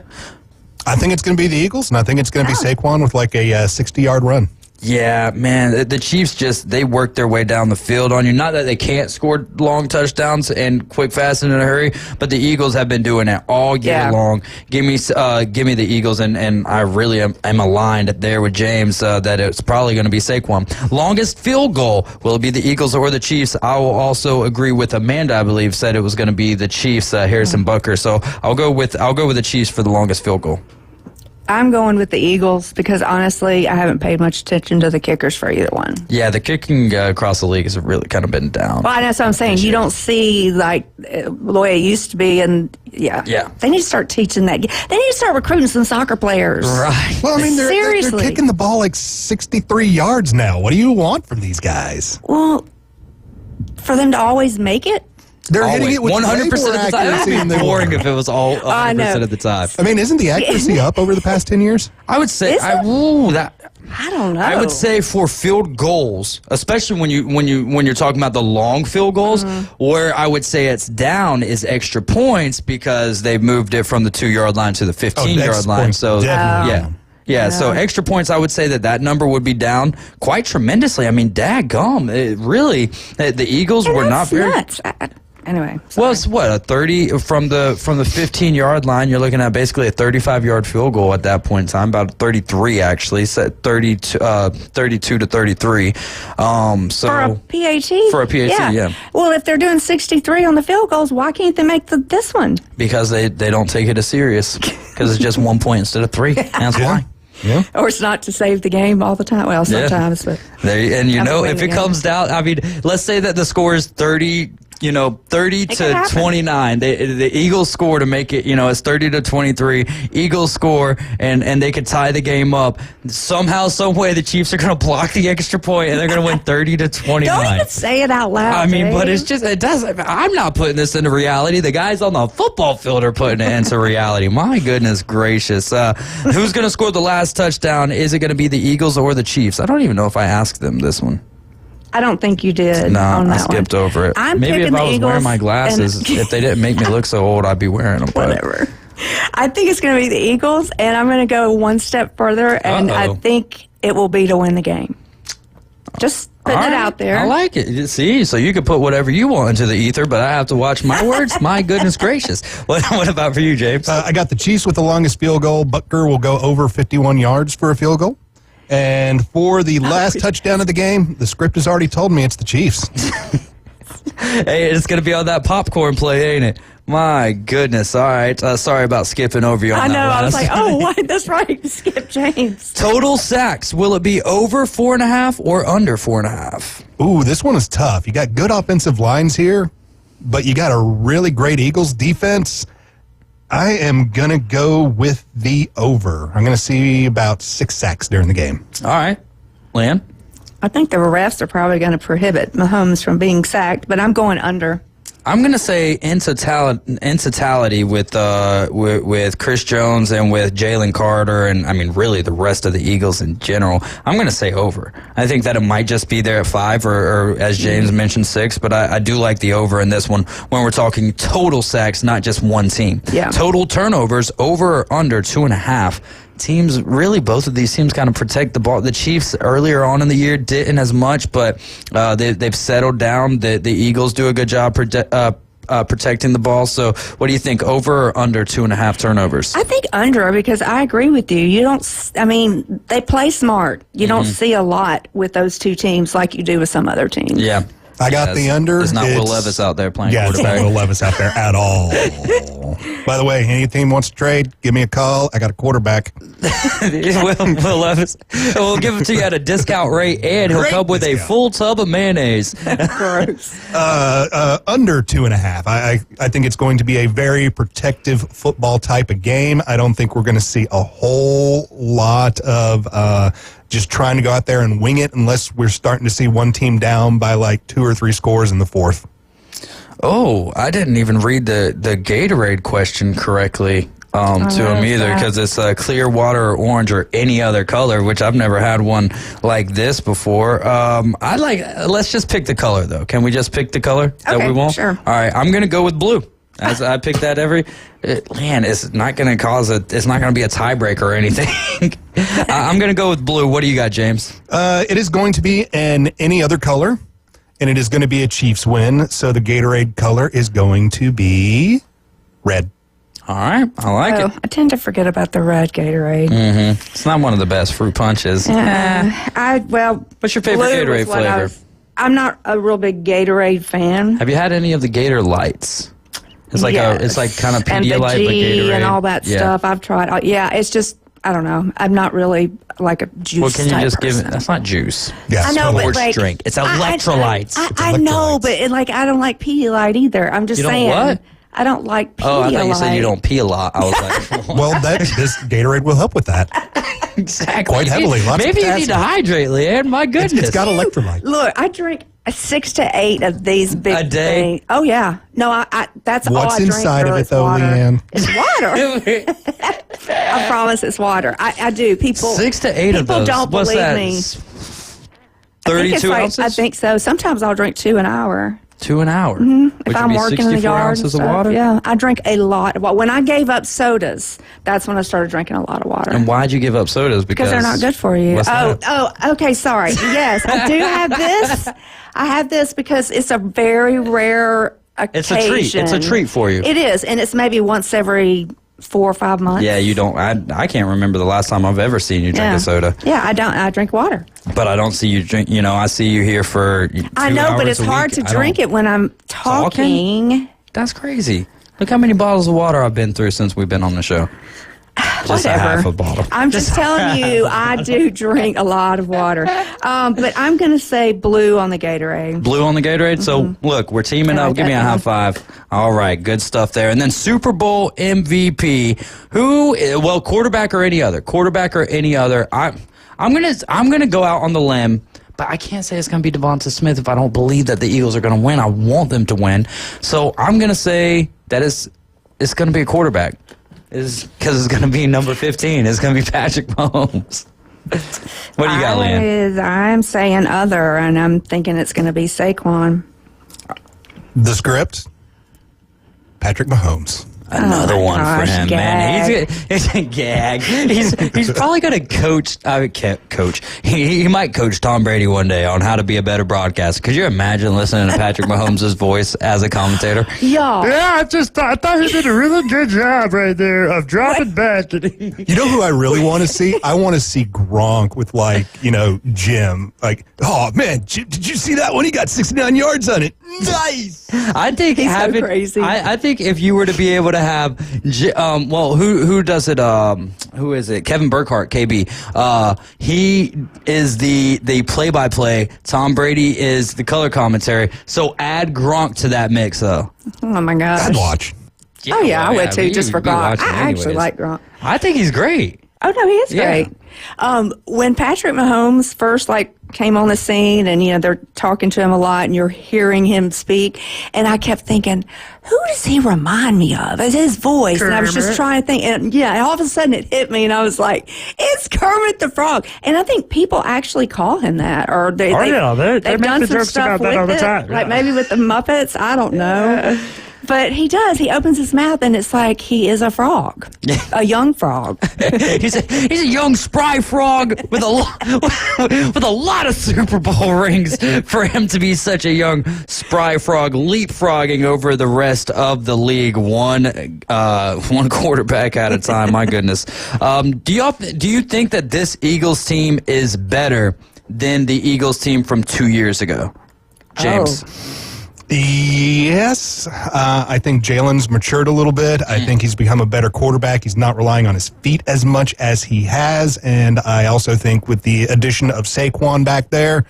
I think it's going to be the Eagles, and I think it's going to be Saquon with like a 60-yard run. Yeah, man, the Chiefs they work their way down the field on you. Not that they can't score long touchdowns and quick, fast, and in a hurry, but the Eagles have been doing it all year long. Give me the Eagles, and I really am aligned there with James that it's probably going to be Saquon. Longest field goal, will it be the Eagles or the Chiefs? I will also agree with Amanda, I believe, said it was going to be the Chiefs, Harrison Butker. So I'll go with the Chiefs for the longest field goal. I'm going with the Eagles because, honestly, I haven't paid much attention to the kickers for either one. Yeah, the kicking across the league has really kind of been down. Well, that's what I'm saying. You don't see, like, the way it used to be, and, yeah. They need to start teaching that. They need to start recruiting some soccer players. Right. Well, I mean, they're Seriously. kicking the ball like 63 yards now. What do you want from these guys? Well, for them to always make it? They're hitting it with 100% way more of the time. accuracy It than would they be boring were. if it was all 100% of the time. I mean, isn't the accuracy up over the past 10 years? I would say Is it? I don't know. I would say for field goals, especially when you're talking about the long field goals, where I would say it's down is extra points because they've moved it from the 2-yard line to the 15-yard line. points, So definitely. Yeah, so extra points, I would say that number would be down quite tremendously. I mean, daggum, the Eagles were not very. Nuts. Anyway. Well, it's what, a 30 from the 15-yard line. You're looking at basically a 35-yard field goal at that point in time, about 33 actually, set 32 to 33. So For a PAT? For a PAT, yeah. Well, if they're doing 63 on the field goals, why can't they make this one? Because they don't take it as serious because it's just 1 point instead of 3. That's why. Yeah. Or it's not to save the game all the time. Well, sometimes, but if it comes down, I mean, let's say that the score is 30. 30 to 29. The Eagles score to make it, it's 30 to 23. Eagles score, and they could tie the game up. Somehow, some way, the Chiefs are going to block the extra point, and they're going to win 30 to 29. Don't even say it out loud. I mean, but Dave. it's just, it doesn't, I'm not putting this into reality. The guys on the football field are putting it into reality. My goodness gracious. Who's going to score the last touchdown? Is it going to be the Eagles or the Chiefs? I don't even know if I asked them this one. I don't think you did. No, on that I skipped one. over it. I'm Maybe if picking I the was Eagles wearing my glasses, and- if they didn't make me look so old, I'd be wearing them. Whatever. I think it's going to be the Eagles, and I'm going to go one step further, and I think it will be to win the game. Just putting it out there. I like it. See, so you can put whatever you want into the ether, but I have to watch my words. My goodness gracious. What about for you, James? I got the Chiefs with the longest field goal. Butker will go over 51 yards for a field goal. And for the last touchdown of the game, the script has already told me it's the Chiefs. Hey, it's going to be on that popcorn play, ain't it? My goodness. All right. Sorry about skipping over you on I know. that one. I was like, oh, what? That's right. Skip James. Total sacks. Will it be over 4.5 or under 4.5? Ooh, this one is tough. You got good offensive lines here, but you got a really great Eagles defense. I am going to go with the over. I'm going to see about 6 sacks during the game. All right. Lan? I think the refs are probably going to prohibit Mahomes from being sacked, but I'm going under. I'm going to say in totality with Chris Jones and with Jalen Carter and, I mean, really the rest of the Eagles in general, I'm going to say over. I think that it might just be there at 5 or as James mentioned, 6, but I do like the over in this one when we're talking total sacks, not just one team. Yeah. Total turnovers, over or under 2.5. Teams, really, both of these teams kind of protect the ball. The Chiefs earlier on in the year didn't as much, but they've settled down. The Eagles do a good job protecting the ball. So what do you think, over or under 2.5 turnovers? I think under, because I agree with you. They play smart. You don't see a lot with those two teams like you do with some other teams. Yeah. I got the under. There's not Will Levis out there playing quarterback. Yeah, it's not Will Levis out there at all. By the way, any team wants to trade, give me a call. I got a quarterback. Will Levis. We'll give it to you at a discount rate, and he'll come with a full tub of mayonnaise. Gross. Under 2.5. I think it's going to be a very protective football type of game. I don't think we're going to see a whole lot of just trying to go out there and wing it unless we're starting to see one team down by like 2 or 3 scores in the fourth. Oh, I didn't even read the Gatorade question correctly to him either, because it's clear, water, or orange, or any other color, which I've never had one like this before. Let's just pick the color, though. Can we just pick the color that we want? Sure. All right, I'm going to go with blue. As I pick that it's not going to it's not going to be a tiebreaker or anything. I'm going to go with blue. What do you got, James? It is going to be any other color, and it is going to be a Chiefs win. So the Gatorade color is going to be red. All right, I like it. I tend to forget about the red Gatorade. Mm-hmm. It's not one of the best fruit punches. What's your favorite Gatorade flavor? I'm not a real big Gatorade fan. Have you had any of the Gator Lights? It's like it's like kind of Pedialyte, but Gatorade and all that stuff. I've tried. It's just, I don't know. I'm not really like a juice. Well, can you just person. give it? That's not juice. Yeah, I know, but sports drink. It's electrolytes. I know, but I don't like Pedialyte either. I'm just saying. What? I don't like Pedialyte. Oh, I thought you said you don't pee a lot. I was like, well, this Gatorade will help with that. Exactly. Quite heavily. Maybe you need to hydrate, Leanne. My goodness. It's got electrolyte. Look, I drink 6 to 8 of these big a day. Things. Oh yeah. No, that's all I drink. What's inside of it, though, water. Leanne? It's water. I promise it's water. I do. People 6 to 8 of those. People don't What's believe that? me. 32 ounces? I think so. Sometimes I'll drink 2 an hour. 2 an hour. Mm-hmm. If I'm working in the yard ounces of water? Yeah, I drink a lot. When I gave up sodas, that's when I started drinking a lot of water. And why'd you give up sodas? Because they're not good for you. Okay, sorry. Yes, I do have this. I have this because it's a very rare occasion. It's a treat. It's a treat for you. It is, and it's maybe once every 4 or 5 months. Yeah, you don't. I can't remember the last time I've ever seen you drink a soda. Yeah, I don't. I drink water. But I don't see you drink. I see you here for 2 I know, hours but it's hard to drink it when I'm talking. That's crazy. Look how many bottles of water I've been through since we've been on the show. Just Whatever. a half a bottle. I'm just telling you, I do drink a lot of water. But I'm going to say blue on the Gatorade. Blue on the Gatorade? So, look, we're teaming up. Give me a high five. All right, good stuff there. And then Super Bowl MVP. Quarterback or any other? Quarterback or any other. I'm gonna go out on the limb, but I can't say it's gonna be Devonta Smith if I don't believe that the Eagles are gonna win. I want them to win, so I'm gonna say that it's gonna be a quarterback, because it's gonna be number 15. It's gonna be Patrick Mahomes. What do you got, Leanne? I'm saying other, and I'm thinking it's gonna be Saquon. The script: Patrick Mahomes. Another one for him, gag. man. He's a gag. He's probably going to coach. He might coach Tom Brady one day on how to be a better broadcaster. Could you imagine listening to Patrick Mahomes' voice as a commentator? Yeah. Yeah, I thought he did a really good job right there of dropping back. You know who I really want to see? I want to see Gronk with Jim. Like, oh man, Jim, did you see that one? He got 69 yards on it. Nice. I think he's so crazy. I think if you were to be able to have, who does it? Who is it? Kevin Burkhardt, KB. He is the play-by-play. Tom Brady is the color commentary. So add Gronk to that mix, though. Oh my gosh. I'd watch. I would too, just for Gronk. I actually like Gronk. I think he's great. Oh no, he is great. When Patrick Mahomes first came on the scene, and they're talking to him a lot, and you're hearing him speak, and I kept thinking, who does he remind me of? It's his voice, and I was just trying to think, and all of a sudden it hit me, and I was like, it's Kermit the Frog, and I think people actually call him that, or they've done the some jokes stuff about that all with the it, time. like maybe with the Muppets. I don't know. But he does. He opens his mouth, and it's like he is a frog, a young frog. he's a young spry frog with a lot of Super Bowl rings for him to be such a young spry frog, leapfrogging over the rest of the league, one quarterback at a time. My goodness. Do you think that this Eagles team is better than the Eagles team from 2 years ago, James? Yes. I think Jalen's matured a little bit. I think he's become a better quarterback. He's not relying on his feet as much as he has. And I also think with the addition of Saquon back there,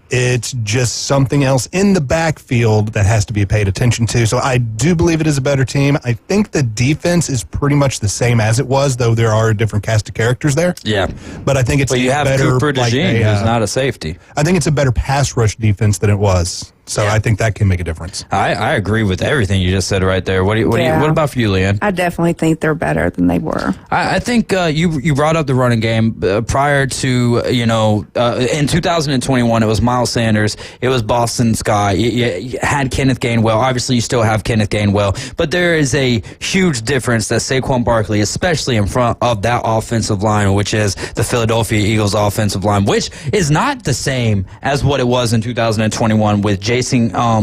it's just something else in the backfield that has to be paid attention to. So I do believe it is a better team. I think the defense is pretty much the same as it was, though there are a different cast of characters there. Yeah. But I think it's you have better, Cooper DeJean, who's not a safety. I think it's a better pass rush defense than it was. So I think that can make a difference. I agree with everything you just said right there. What about for you, Leanne? I definitely think they're better than they were. I think you brought up the running game prior to, in 2021, it was Miles Sanders, it was Boston Scott, you had Kenneth Gainwell. Obviously, you still have Kenneth Gainwell, but there is a huge difference that Saquon Barkley, especially in front of that offensive line, which is the Philadelphia Eagles offensive line, which is not the same as what it was in 2021 with Jason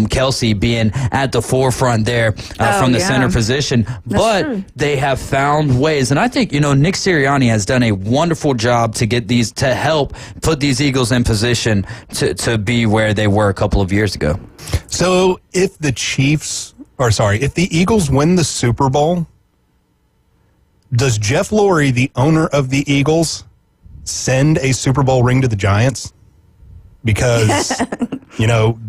Kelsey being at the forefront there from the center position. But they have found ways. And I think, Nick Sirianni has done a wonderful job to help put these Eagles in position to be where they were a couple of years ago. So if the Eagles win the Super Bowl, does Jeff Lurie, the owner of the Eagles, send a Super Bowl ring to the Giants? Because,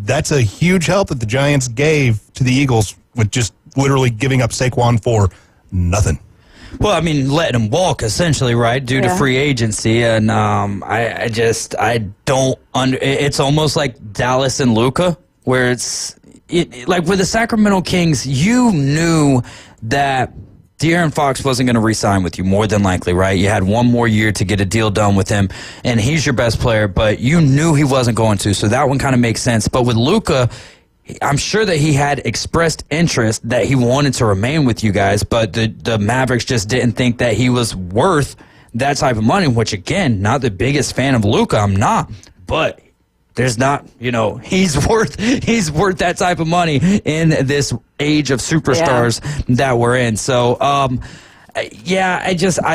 that's a huge help that the Giants gave to the Eagles with just literally giving up Saquon for nothing. Well, I mean, letting him walk, essentially, right, due to free agency. And it's almost like Dallas and Luka, where like with the Sacramento Kings, you knew that De'Aaron Fox wasn't going to re-sign with you, more than likely, right? You had one more year to get a deal done with him, and he's your best player, but you knew he wasn't going to, so that one kind of makes sense. But with Luka, I'm sure that he had expressed interest that he wanted to remain with you guys, but the Mavericks just didn't think that he was worth that type of money, which, again, not the biggest fan of Luka. I'm not, but there's not, he's worth that type of money in this age of superstars that we're in. So, I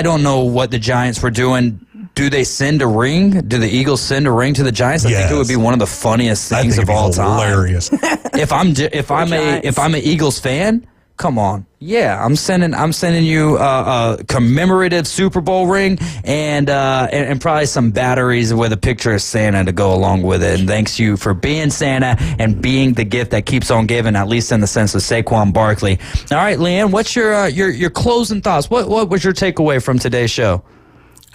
don't know what the Giants were doing. Do they send a ring? Do the Eagles send a ring to the Giants? I think it would be one of the funniest things of all time. Hilarious. If I'm an Eagles fan, come on. Yeah, I'm sending you a commemorative Super Bowl ring and probably some batteries with a picture of Santa to go along with it. And thanks you for being Santa and being the gift that keeps on giving, at least in the sense of Saquon Barkley. All right, Leanne, what's your closing thoughts? What was your takeaway from today's show?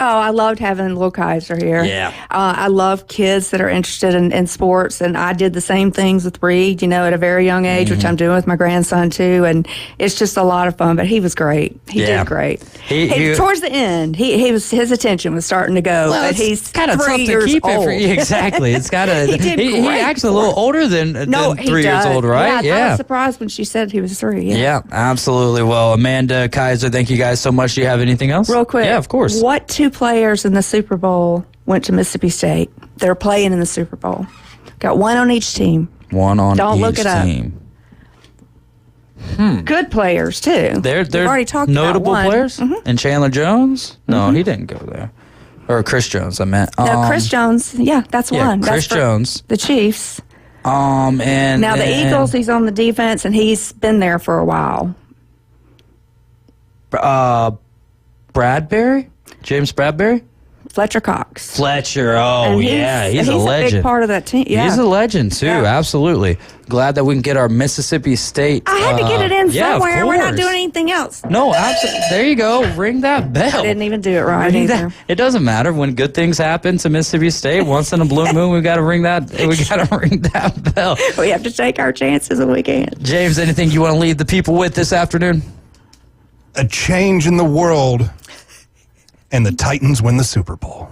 Oh, I loved having Lil Kaiser here. Yeah. I love kids that are interested in sports, and I did the same things with Reed, at a very young age, which I'm doing with my grandson too, and it's just a lot of fun, but he was great. He did great. He towards the end, his attention was starting to go, but he's kind of tough to keep it for you. Exactly. It's got to. He acts a little older than 3 years old, right? Yeah. I was surprised when she said he was 3. Yeah, absolutely. Well, Amanda, Kaiser, thank you guys so much. Do you have anything else? Real quick. Yeah, of course. What 2 players in the Super Bowl went to Mississippi State? They're playing in the Super Bowl. Got one on each team. One on Don't each look it team. Good players too. They're already talked notable about one. players. And Chandler Jones? No, he didn't go there. Or Chris Jones, I meant. No, Chris Jones. Yeah, that's one. Chris That's Jones. The Chiefs. And now the Eagles. He's on the defense, and he's been there for a while. Bradbury? James Bradbury? Fletcher Cox. Fletcher, oh And yeah, he's a a legend. big part of that team. Yeah. He's a legend too, absolutely. Glad that we can get our Mississippi State. I had to get it in yeah, of somewhere. We're not course. doing anything else. No, absolutely. There you go. Ring that bell. I didn't even do it right either. It doesn't matter when good things happen to Mississippi State. Once in a blue moon, we got to ring that. We got to ring that bell. We have to take our chances when we can. James, anything you want to leave the people with this afternoon? A change in the world, and the Titans win the Super Bowl.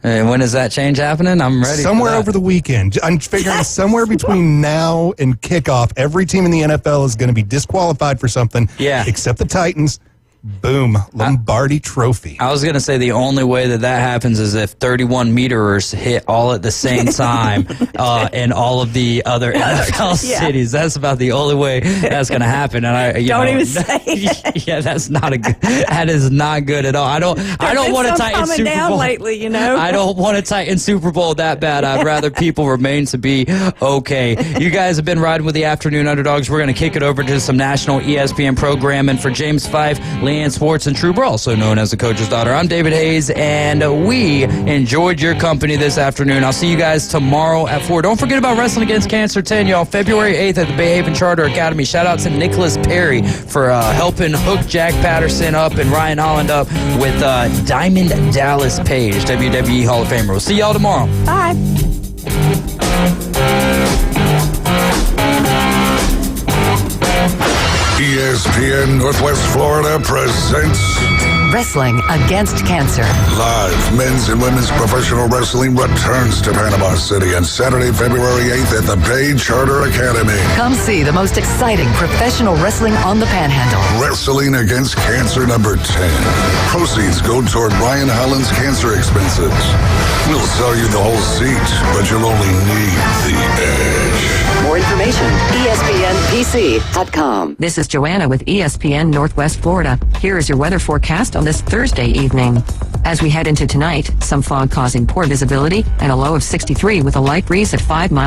And when is that change happening? I'm ready. Somewhere over the weekend. I'm figuring somewhere between now and kickoff, every team in the NFL is going to be disqualified for something. Yeah. Except the Titans. Boom. Lombardi Trophy. I was going to say the only way that happens is if 31 meterers hit all at the same time in all of the other NFL cities. That's about the only way that's going to happen. And I Don't even say it. Yeah, that's not a good. That is not good at all. I don't want a Titans Super down Bowl lately, you know. I don't want a Titans Super Bowl that bad. I'd rather people remain to be okay. You guys have been riding with the Afternoon Underdogs. We're going to kick it over to some national ESPN programming for James Fife, Leanne Sports, and Truber, also known as the Coach's Daughter. I'm David Hayes, and we enjoyed your company this afternoon. I'll see you guys tomorrow at 4. Don't forget about Wrestling Against Cancer 10, y'all. February 8th at the Bay Haven Charter Academy. Shout out to Nicholas Perry for helping hook Jack Patterson up and Ryan Holland up with Diamond Dallas Page, WWE Hall of Famer. We'll see y'all tomorrow. Bye. ESPN Northwest Florida presents Wrestling Against Cancer. live men's and women's professional wrestling returns to Panama City on Saturday, February 8th at the Bay Charter Academy. Come see the most exciting professional wrestling on the Panhandle. Wrestling Against Cancer number 10. Proceeds go toward Ryan Holland's cancer expenses. We'll sell you the whole seat, but you'll only need the edge. More information, ESPNPC.com. This is Joanna with ESPN Northwest Florida. Here is your weather forecast on this Thursday evening. As we head into tonight, some fog causing poor visibility and a low of 63 with a light breeze at 5 miles.